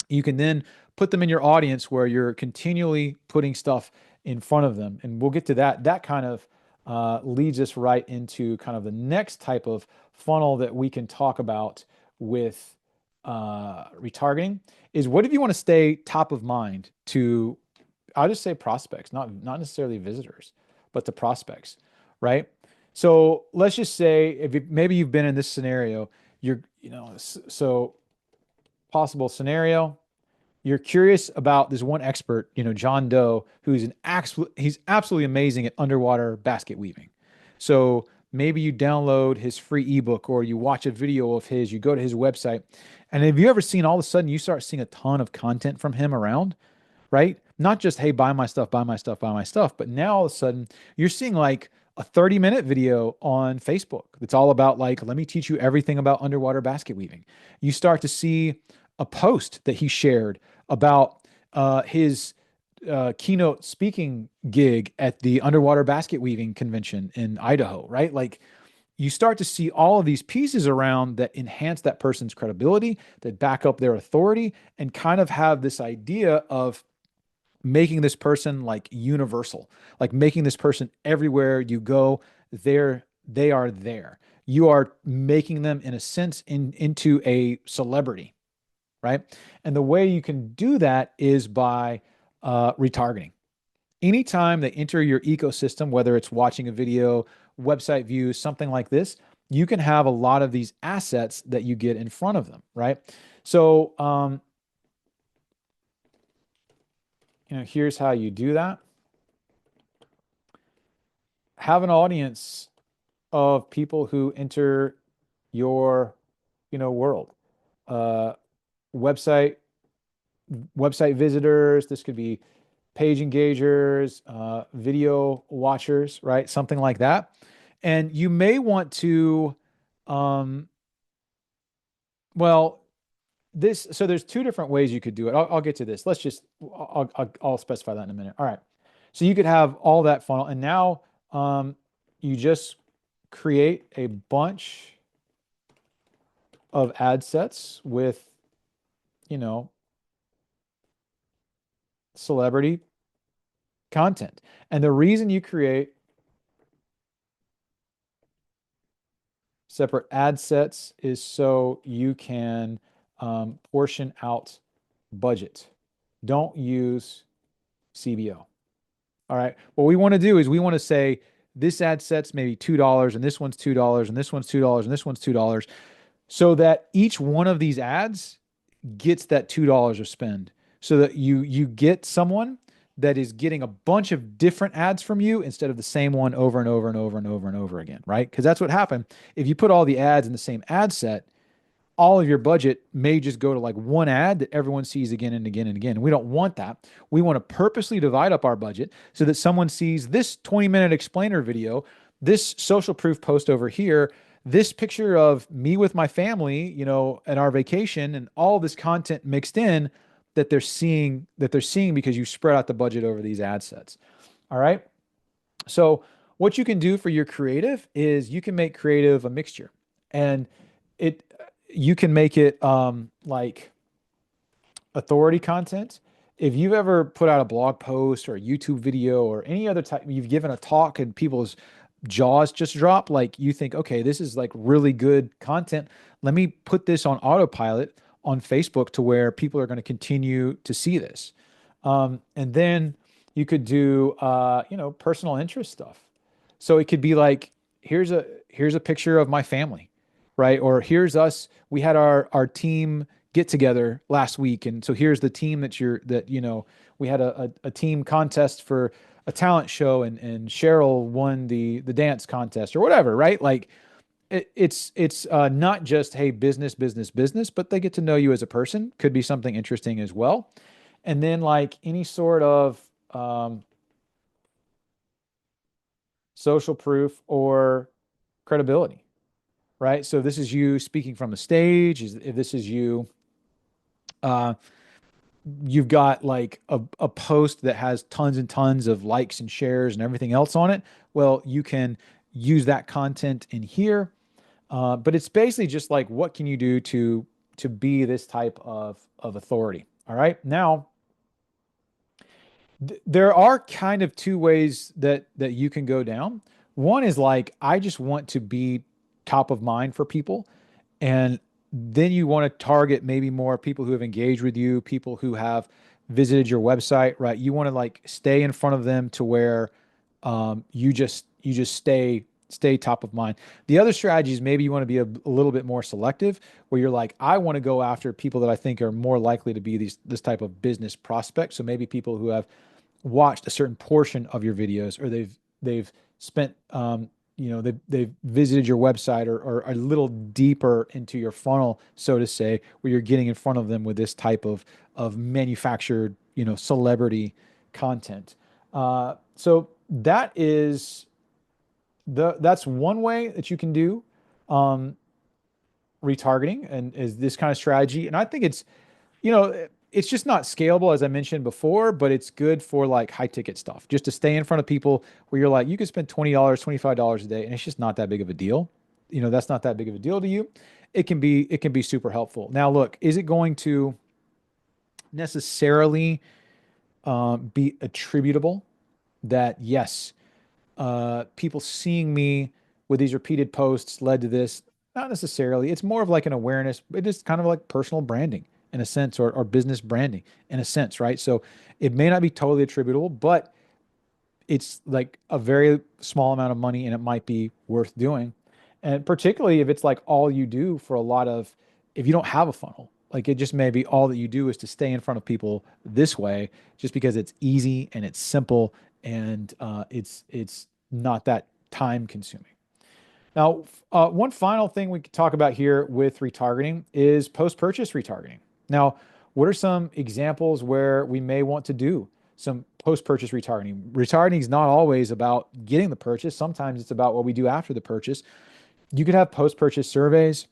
you can then put them in your audience where you're continually putting stuff in front of them. And we'll get to that. That kind of leads us right into kind of the next type of funnel that we can talk about with retargeting is what if you want to stay top of mind to, I'll just say prospects, not necessarily visitors, but to prospects, right? So let's just say maybe you've been in this scenario, so possible scenario, you're curious about this one expert, John Doe, he's absolutely amazing at underwater basket weaving. So maybe you download his free ebook or you watch a video of his, you go to his website. And have you ever seen all of a sudden you start seeing a ton of content from him around, right? Not just, hey, buy my stuff, buy my stuff, buy my stuff, but now all of a sudden you're seeing like a 30-minute video on Facebook that's all about like, let me teach you everything about underwater basket weaving. You start to see a post that he shared about his keynote speaking gig at the underwater basket weaving convention in Idaho, right? Like you start to see all of these pieces around that enhance that person's credibility, that back up their authority, and kind of have this idea of making this person like universal, like making this person everywhere you go, they are there. You are making them in a sense into a celebrity, right? And the way you can do that is by retargeting. Anytime they enter your ecosystem, whether it's watching a video, website views, something like this, you can have a lot of these assets that you get in front of them, right? So, here's how you do that. Have an audience of people who enter your, world. Website visitors. This could be page engagers, video watchers, right? Something like that. And you may want to, well, so there's two different ways you could do it. I'll get to this. I'll specify that in a minute. All right. So you could have all that funnel, and now you just create a bunch of ad sets with, celebrity content. And the reason you create separate ad sets is so you can portion out budget. Don't use CBO. All right. What we want to do is we want to say this ad set's maybe $2 and this one's $2 and this one's $2 and this one's $2 so that each one of these ads gets that $2 of spend so that you get someone that is getting a bunch of different ads from you instead of the same one over and over and over and over and over again, right? Because that's what happened. If you put all the ads in the same ad set, all of your budget may just go to like one ad that everyone sees again and again and again. We don't want that. We want to purposely divide up our budget so that someone sees this 20-minute explainer video, this social proof post over here, this picture of me with my family, at our vacation, and all this content mixed in that they're seeing because you spread out the budget over these ad sets. All right. So what you can do for your creative is you can make creative a mixture, and you can make it like authority content. If you've ever put out a blog post or a YouTube video or any other type, you've given a talk and people's jaws just drop. Like you think, okay, this is like really good content. Let me put this on autopilot on Facebook to where people are going to continue to see this. And then you could do, personal interest stuff. So it could be like, here's a picture of my family, right? Or here's us. We had our team get together last week, and so here's the team we had a team contest for a talent show, and Cheryl won the dance contest or whatever, right? Like it's not just, hey, business, business, business, but they get to know you as a person. Could be something interesting as well. And then like any sort of social proof or credibility, right? So this is you speaking from the stage. If this is you, uh, you've got like a post that has tons and tons of likes and shares and everything else on it. Well, you can use that content in here. But it's basically just like, what can you do to be this type of authority? All right. Now, there are kind of two ways that you can go down. One is like, I just want to be top of mind for people. And then you want to target maybe more people who have engaged with you, people who have visited your website, right? You want to like stay in front of them to where you just stay top of mind. The other strategy is maybe you want to be a little bit more selective, where you're like, I want to go after people that I think are more likely to be this type of business prospect. So maybe people who have watched a certain portion of your videos, or they've spent they've visited your website, or a little deeper into your funnel, so to say, where you're getting in front of them with this type of manufactured, celebrity content. So that's one way that you can do retargeting, and is this kind of strategy. And I think it's just not scalable, as I mentioned before, but it's good for like high ticket stuff, just to stay in front of people where you're like, you could spend $20, $25 a day, and it's just not that big of a deal. That's not that big of a deal to you. It can be super helpful. Now, look, is it going to necessarily be attributable that, yes, people seeing me with these repeated posts led to this? Not necessarily. It's more of like an awareness. It is kind of like personal branding in a sense, or business branding in a sense, right? So it may not be totally attributable, but it's like a very small amount of money, and it might be worth doing. And particularly if it's like all you do for a lot of, if you don't have a funnel, like it just may be all that you do is to stay in front of people this way, just because it's easy and it's simple, and it's not that time consuming. Now, one final thing we could talk about here with retargeting is post-purchase retargeting. Now, what are some examples where we may want to do some post-purchase retargeting? Retargeting is not always about getting the purchase. Sometimes it's about what we do after the purchase. You could have post-purchase surveys.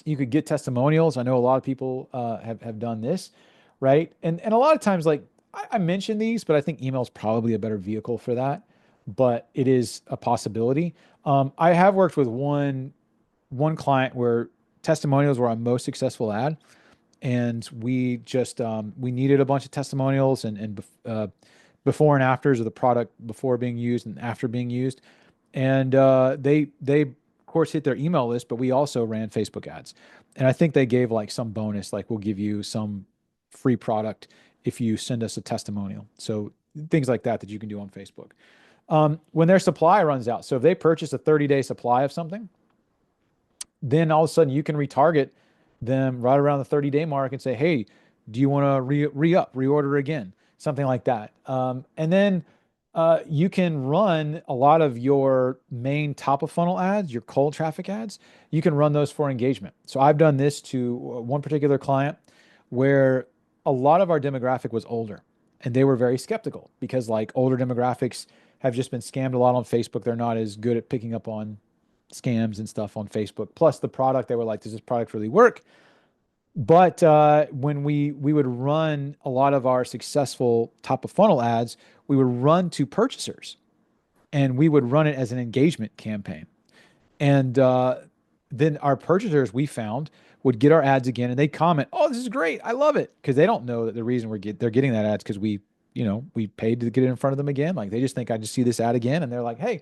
You could get testimonials. I know a lot of people have done this, right? And a lot of times, like I mentioned these, but I think email is probably a better vehicle for that. But it is a possibility. I have worked with one client where testimonials were our most successful ad, and we just we needed a bunch of testimonials and before and afters of the product, before being used and after being used. And they of course hit their email list, but we also ran Facebook ads. And I think they gave like some bonus, like we'll give you some free product if you send us a testimonial. So things like that you can do on Facebook. When their supply runs out, so if they purchase a 30-day supply of something, then all of a sudden you can retarget them right around the 30-day mark and say, hey, do you want to reorder again? Something like that. And then you can run a lot of your main top of funnel ads, your cold traffic ads. You can run those for engagement. So I've done this to one particular client where a lot of our demographic was older, and they were very skeptical because like older demographics have just been scammed a lot on Facebook. They're not as good at picking up on scams and stuff on Facebook. Plus the product, they were like, does this product really work? But when we would run a lot of our successful top of funnel ads, we would run to purchasers, and we would run it as an engagement campaign. And then our purchasers, we found, would get our ads again, and they comment, "Oh, this is great! I love it," because they don't know that the reason they're getting that ads because we paid to get it in front of them again. Like they just think, I just see this ad again, and they're like, "Hey,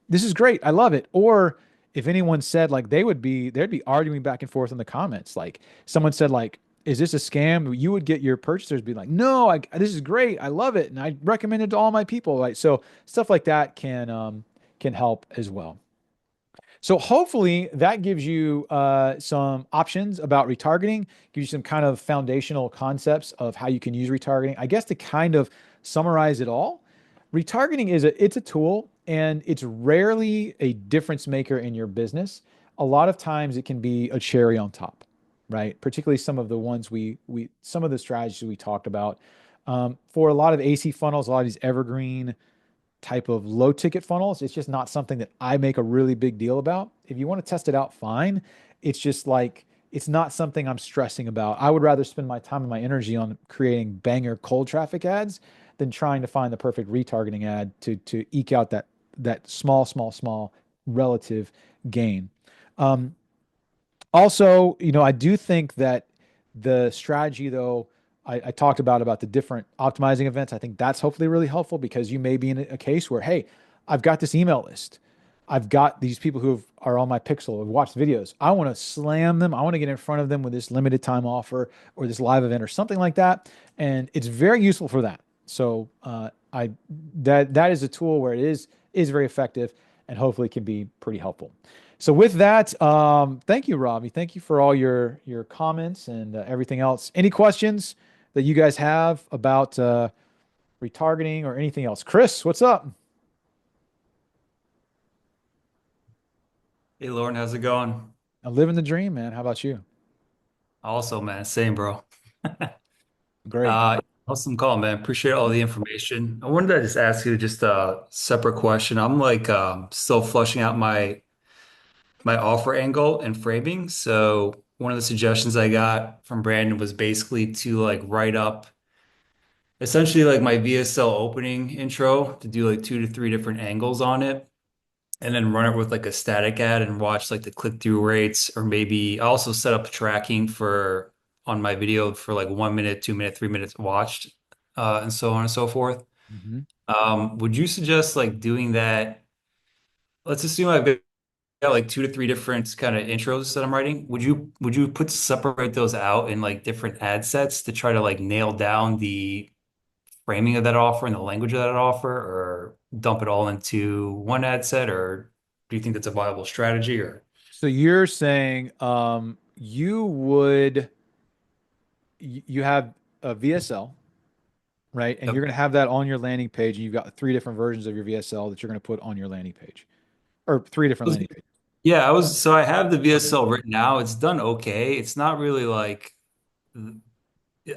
this is great. I love it. Or if anyone said like they'd be arguing back and forth in the comments. Like someone said like, is this a scam? You would get your purchasers be like, no, this is great. I love it. And I recommend it to all my people. Right. So stuff like that can help as well. So hopefully that gives you some options about retargeting, gives you some kind of foundational concepts of how you can use retargeting. I guess to kind of summarize it all, retargeting it's a tool and it's rarely a difference maker in your business. A lot of times it can be a cherry on top, right? Particularly some of the ones some of the strategies we talked about. For a lot of AC funnels, a lot of these evergreen type of low ticket funnels. It's just not something that I make a really big deal about. If you want to test it out, fine. It's just like, it's not something I'm stressing about. I would rather spend my time and my energy on creating banger cold traffic ads than trying to find the perfect retargeting ad to eke out that small relative gain. Um, Also, I do think that the strategy, though, I talked about the different optimizing events. I think that's hopefully really helpful because you may be in a case where, hey, I've got this email list. I've got these people are on my pixel, have watched videos. I want to slam them. I want to get in front of them with this limited time offer or this live event or something like that. And it's very useful for that. So I that is a tool where it is very effective and hopefully can be pretty helpful. So with that, thank you, Robbie. Thank you for all your comments and everything else. Any questions that you guys have about retargeting or anything else? Chris, what's up? Hey Lauren, how's it going? I'm living the dream, man. How about you? Also, man, same, bro. Great. Awesome call, man. Appreciate all the information. I wanted to just ask you just a separate question. I'm like still flushing out my offer angle and framing. So one of the suggestions I got from Brandon was basically to like write up essentially like my VSL opening intro to do like 2 to 3 different angles on it. And then run it with like a static ad and watch like the click-through rates, or maybe I also set up tracking for on my video for like 1 minute, 2 minute, 3 minutes watched, and so on and so forth. Mhm. Would you suggest like doing that? Let's assume I've got like 2 to 3 different kind of intros that I'm writing. Would you put separate those out in like different ad sets to try to like nail down the framing of that offer and the language of that offer, or dump it all into one ad set, or do you think that's a viable strategy? Or So you're saying you have a VSL, right? And Yep. you're going to have that on your landing page, and you've got three different versions of your VSL that you're going to put on your landing page, or three different landing pages. Yeah, so I have the VSL written now. It's done okay. It's not really like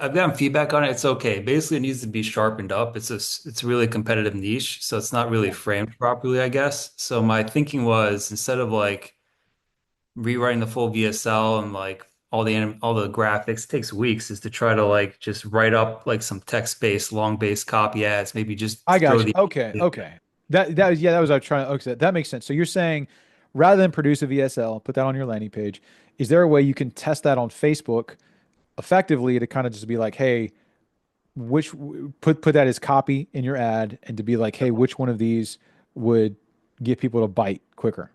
I've gotten feedback on it. It's okay. Basically, it needs to be sharpened up. It's a really competitive niche, so it's not really Yeah. framed properly, I guess. So my thinking was, instead of like rewriting the full VSL and like all the graphics takes weeks, is to try to like just write up like some text-based, long-based copy ads, maybe just I got throw you. the Okay, okay. That was what I was trying to. Okay, that makes sense. So you're saying rather than produce a VSL, put that on your landing page. Is there a way you can test that on Facebook effectively to kind of just be like, hey, which put that as copy in your ad, and to be like, hey, which one of these would get people to bite quicker?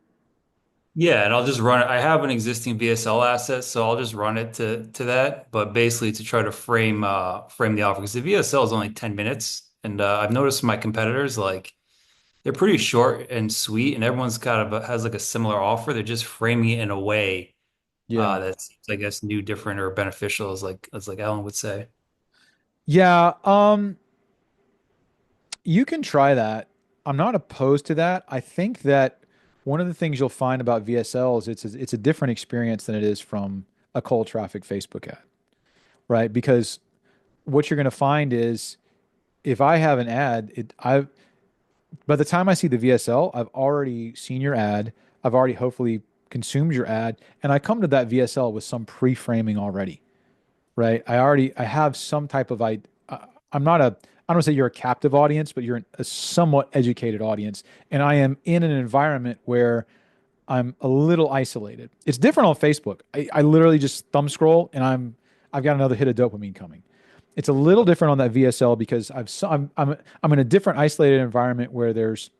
Yeah, and I'll just run it. I have an existing VSL asset, so I'll just run it to that. But basically, to try to frame the offer, because the VSL is only 10 minutes, and I've noticed my competitors like they're pretty short and sweet, and everyone's kind of has like a similar offer. They're just framing it in a way Yeah. that's, I guess, new, different, or beneficial, as like Alan would say. Yeah. You can try that. I'm not opposed to that. I think that one of the things you'll find about VSL is it's a different experience than it is from a cold traffic Facebook ad, right? Because what you're going to find is if I have an ad, by the time I see the VSL, I've already seen your ad. I've already hopefully consumed your ad, and I come to that VSL with some pre-framing already, right? I have some type of I'm not a I don't say you're a captive audience, but you're a somewhat educated audience, and I am in an environment where I'm a little isolated. It's different on Facebook. I literally just thumb scroll and I've got another hit of dopamine coming. It's a little different on that VSL because I'm in a different isolated environment where there's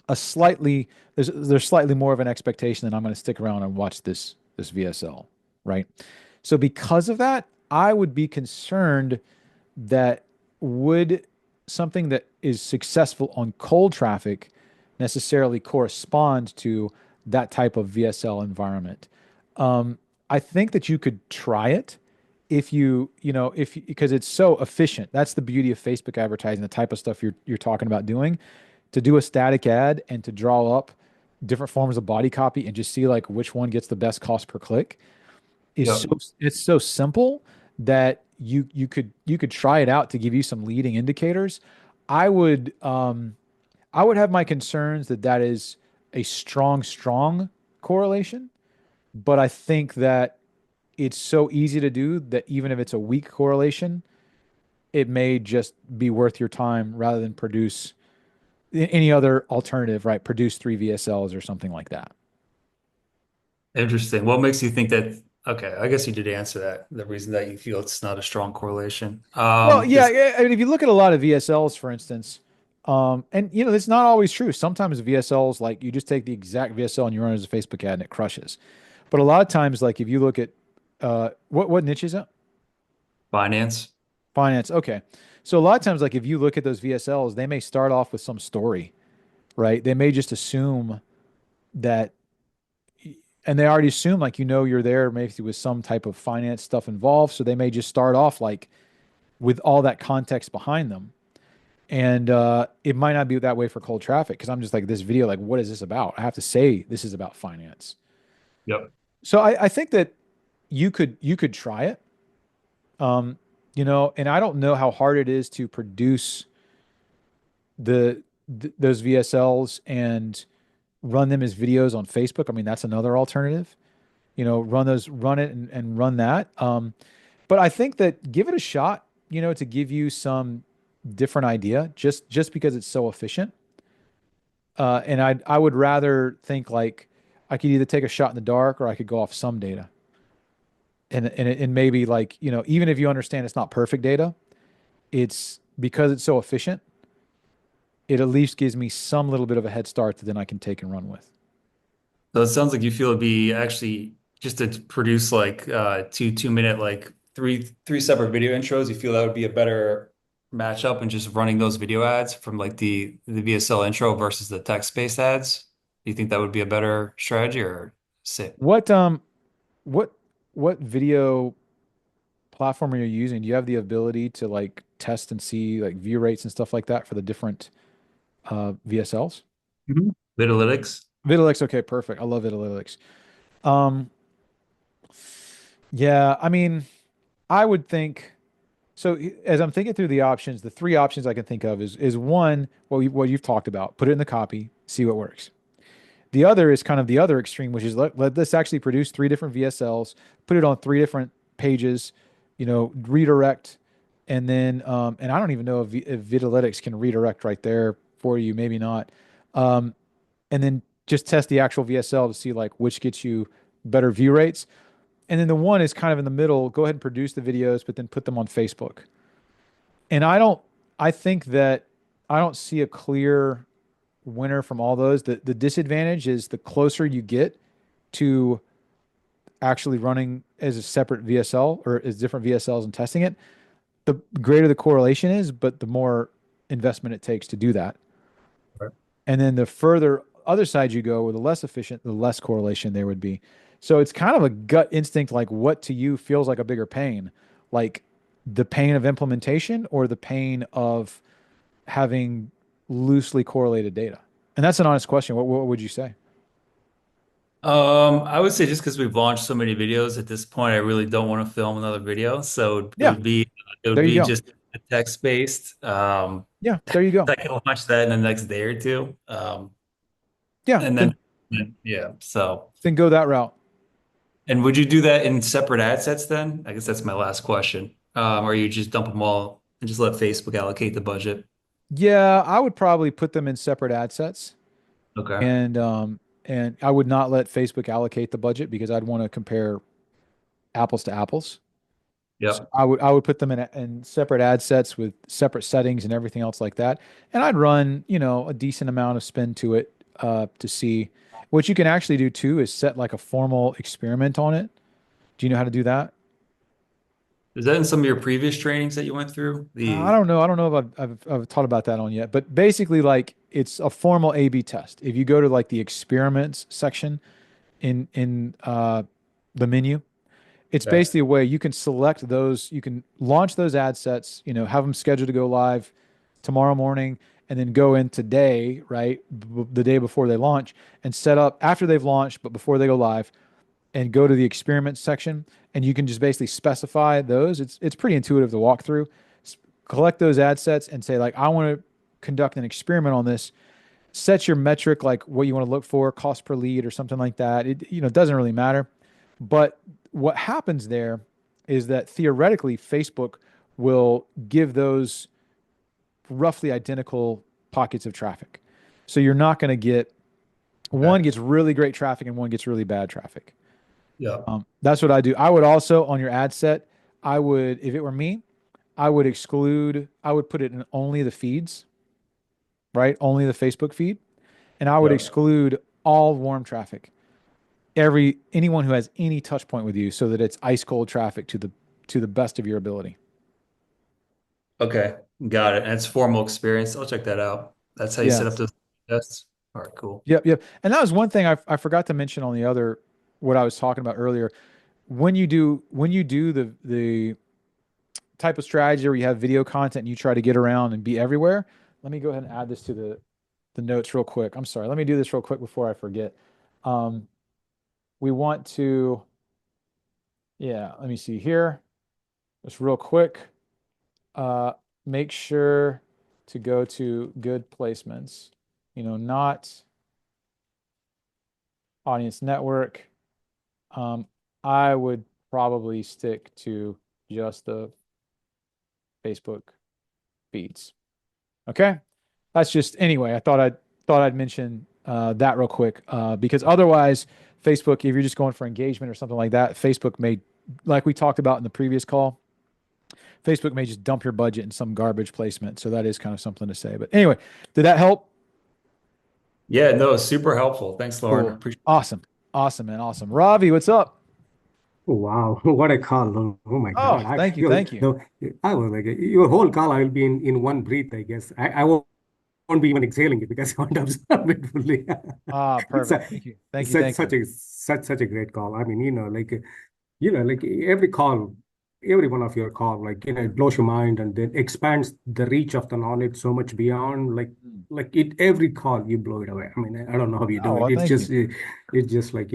a slightly there's slightly more of an expectation that I'm going to stick around and watch this VSL, right? So because of that, I would be concerned that would something that is successful on cold traffic necessarily correspond to that type of VSL environment. Um, I think that you could try it if if because it's so efficient. That's the beauty of Facebook advertising, the type of stuff you're talking about doing, to do a static ad and to draw up different forms of body copy and just see like which one gets the best cost per click is Yep. it's so simple that you could try it out to give you some leading indicators. I would I would have my concerns that that is a strong correlation, but I think that it's so easy to do that even if it's a weak correlation, it may just be worth your time rather than produce any other alternative, right? Produce three VSLs or something like that. Interesting. What makes you think that? Okay, I guess you did answer that. The reason that you feel it's not a strong correlation. Well, yeah, Is I mean, if you look at a lot of VSLs, for instance, and it's not always true. Sometimes VSLs, like you just take the exact VSL and you run it as a Facebook ad and it crushes. But a lot of times, like if you look at what niche is it? finance. Finance. Okay. So a lot of times, like if you look at those VSLs, they may start off with some story, right? They may just assume that, and they already assume like you're there maybe with some type of finance stuff involved. So they may just start off like with all that context behind them. And it might not be that way for cold traffic because I'm just like this video, like what is this about? I have to say this is about finance. Yep. So I think that you could try it. Um, and I don't know how hard it is to produce those VSLs and run them as videos on Facebook. I mean, that's another alternative. Run it and run that. But I think that give it a shot, to give you some different idea just because it's so efficient. And I would rather think like I could either take a shot in the dark or I could go off some data. And maybe like, even if you understand it's not perfect data, it's because it's so efficient, it at least gives me some little bit of a head start that then I can take and run with. So it sounds like you feel it'd be actually just to produce like 2 2 minute like three separate video intros. You feel that would be a better matchup and just running those video ads from like the VSL intro versus the text-based ads. Do you think that would be a better strategy or sit? What what what video platform are you using? Do you have the ability to like test and see like view rates and stuff like that for the different VSLs? Mhm. Vitalytics. Vitalytics, okay, perfect. I love Vitalytics. Um, yeah, I mean, I would think so. As I'm thinking through the options, the three options I can think of is one, what you've talked about, put it in the copy, see what works. The other is kind of the other extreme, which is let this actually produce three different VSLs, put it on three different pages, redirect, and then and I don't even know if Vitalytics can redirect right there for you, maybe not. Um, and then just test the actual VSL to see like which gets you better view rates. And then the one is kind of in the middle. Go ahead and produce the videos, but then put them on Facebook. And I think that I don't see a clear winner from all those. The disadvantage is the closer you get to actually running as a separate VSL or as different VSLs and testing it, the greater the correlation is, but the more investment it takes to do that. Right. And then the further other side you go, with the less efficient, the less correlation there would be. So it's kind of a gut instinct, like what to you feels like a bigger pain, like the pain of implementation or the pain of having loosely correlated data. And that's an honest question. What would you say? I would say just because we've launched so many videos at this point, I really don't want to film another video. So it Yeah, would be it would there you be go. just text based. Yeah, there you go. I can launch that in the next day or two. Yeah, And then then yeah. So then go that route. and would you do that in separate ad sets then? I guess that's my last question. Or you just dump them all and just let Facebook allocate the budget? Yeah, I would probably put them in separate ad sets, Okay. and I would not let Facebook allocate the budget because I'd want to compare apples to apples. So Yep. I would put them in separate ad sets with separate settings and everything else like that. And I'd run, a decent amount of spin to it to see. What you can actually do too is set like a formal experiment on it. Do you know how to do that? Is that in some of your previous trainings that you went through? I The don't know. I don't know if I've taught about that on yet, but basically, like it's a formal A/B test. If you go to like the experiments section in the menu, it's Okay. basically a way you can select those, you can launch those ad sets, have them scheduled to go live tomorrow morning, and then go in today, right, the day before they launch, and set up after they've launched, but before they go live, and go to the experiment section, and you can just basically specify those. It's pretty intuitive to walk through. Collect those ad sets and say like, I want to conduct an experiment on this. Set your metric like what you want to look for, cost per lead or something like that. It doesn't really matter. But what happens there is that theoretically Facebook will give those roughly identical pockets of traffic. So you're not going to get one Okay. gets really great traffic and one gets really bad traffic. Yep. That's what I do. I would also on your ad set, I would, if it were me, I would put it in only the feeds, right? Only the Facebook feed. And I would Yep. exclude all warm traffic. Anyone who has any touch point with you so that it's ice cold traffic to the best of your ability. Okay. Got it. And it's formal experience. I'll check that out. That's how you set up Yes. those tests. All right, cool. Yep, yep. And that was one thing I forgot to mention on the other what I was talking about earlier. When you do the type of strategy where you have video content and you try to get around and be everywhere, let me go ahead and add this to the notes real quick. I'm sorry. Let me do this real quick before I forget. Um, we want to, yeah, let me see here. Just real quick. Uh, Make sure to go to good placements, not audience network. I would probably stick to just the Facebook feeds. Okay. That's just anyway. I thought I'd mention that real quick because otherwise, Facebook, if you're just going for engagement or something like that, Facebook may, like we talked about in the previous call, Facebook may just dump your budget in some garbage placement. So that is kind of something to say. But anyway, did that help? Yeah, no, super helpful. Thanks, Lauren. Cool. Appreciate Awesome. Awesome, man. Awesome. Ravi, what's up? Oh, wow, what a call. Oh my Oh, God. thank you. Thank you. I was like, your whole call, I will be in one breath, I guess. I won't be even exhaling it because I want to absorb it fully. Ah, It's perfect. Thank you. Thank you. Thank you. such a great call. I mean, like every call, every one of your call, like, it blows your mind and then expands the reach of the knowledge so much beyond Mm. like it, every call you blow it away. I mean, I don't know how you do Oh, it. well, thank you. It's just like,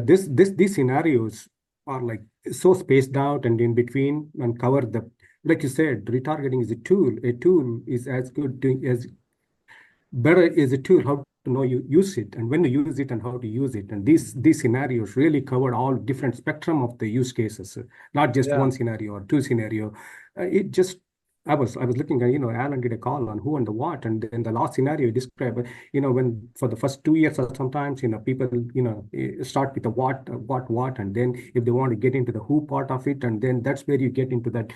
these scenarios are like so spaced out and in between and cover the, like you said, retargeting is a tool. A tool is as good as better is a tool how to know you use it and when to use it and how to use it. And these scenarios really covered all different spectrum of the use cases, not just Yeah. one scenario or two scenario. It just I was looking at, Alan did a call on who and the what, and then the last scenario described, when for the first 2 years or sometimes, people, start with the what, and then if they want to get into the who part of it, and then that's where you get into that,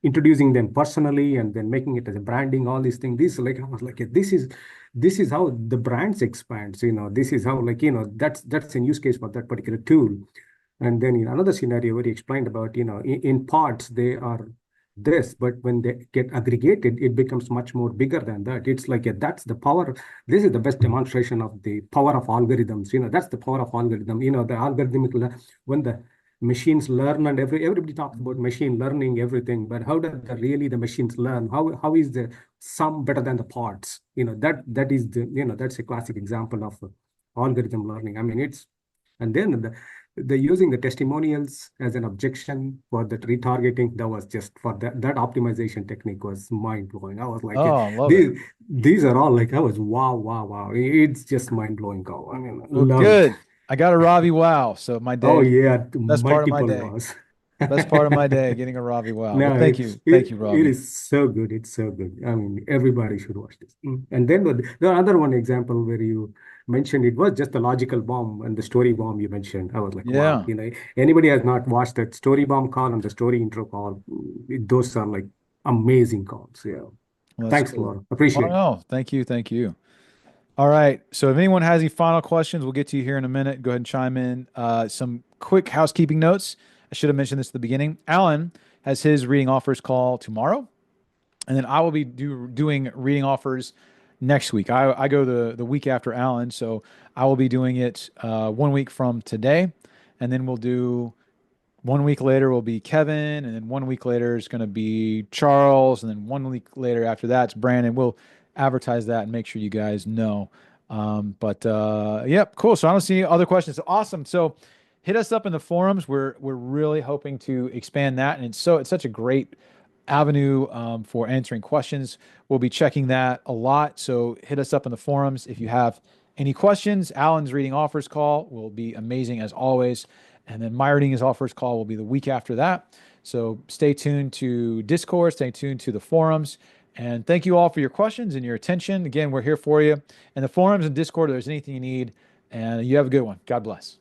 introducing them personally and then making it as a branding, all these things. This like I was like, this is how the brands expands. This is how, like, that's a use case for that particular tool. And then in another scenario where he explained about, in parts they are this, but when they get aggregated, it becomes much more bigger than that. It's like that's the power. This is the best demonstration of the power of algorithms. That's the power of algorithm. The algorithmic when the machines learn and everybody talks about machine learning everything, but how does really the machines learn? How is the sum better than the parts? That is the that's a classic example of algorithm learning. I mean, and then the using the testimonials as an objection for that retargeting, that was just for that optimization technique was mind blowing. I was like, Oh, I love it. these are all like, I was wow, wow, wow. It's just mind blowing call. I mean, I Well, love it. good. I got a Ravi wow. So my Oh day, yeah, best part of my multiple day, was. best part of my day, getting a Ravi wow. Well, No, thank it, you. Thank it you, it Ravi. is so good. It's so good. I mean, everybody should watch this. And then the other one example where you mentioned it was just the logical bomb and the story bomb you mentioned. I was like, wow, Yeah. anybody has not watched that story bomb call and the story intro call, those are like amazing calls. Yeah. Well, that's Thanks, cool. Laura. Oh, Appreciate it. no. Thank you. Thank you. All right. So if anyone has any final questions, we'll get to you here in a minute. Go ahead and chime in. Some quick housekeeping notes. I should have mentioned this at the beginning. Alan has his reading offers call tomorrow, and then I will be doing reading offers next week. I go the week after Alan, so I will be doing it 1 week from today, and then we'll do 1 week later will be Kevin, and then 1 week later is going to be Charles, and then 1 week later after that's Brandon. We'll advertise that and make sure you guys know. But yep, cool. So I don't see any other questions. So awesome. So hit us up in the forums. We're really hoping to expand that, and it's such a great avenue for answering questions. We'll be checking that a lot. So hit us up in the forums if you have any questions. Alan's reading offers call will be amazing as always. And then my reading offers call will be the week after that. So stay tuned to Discord, stay tuned to the forums. And thank you all for your questions and your attention. Again, we're here for you. In the forums and Discord, if there's anything you need, and you have a good one. God bless.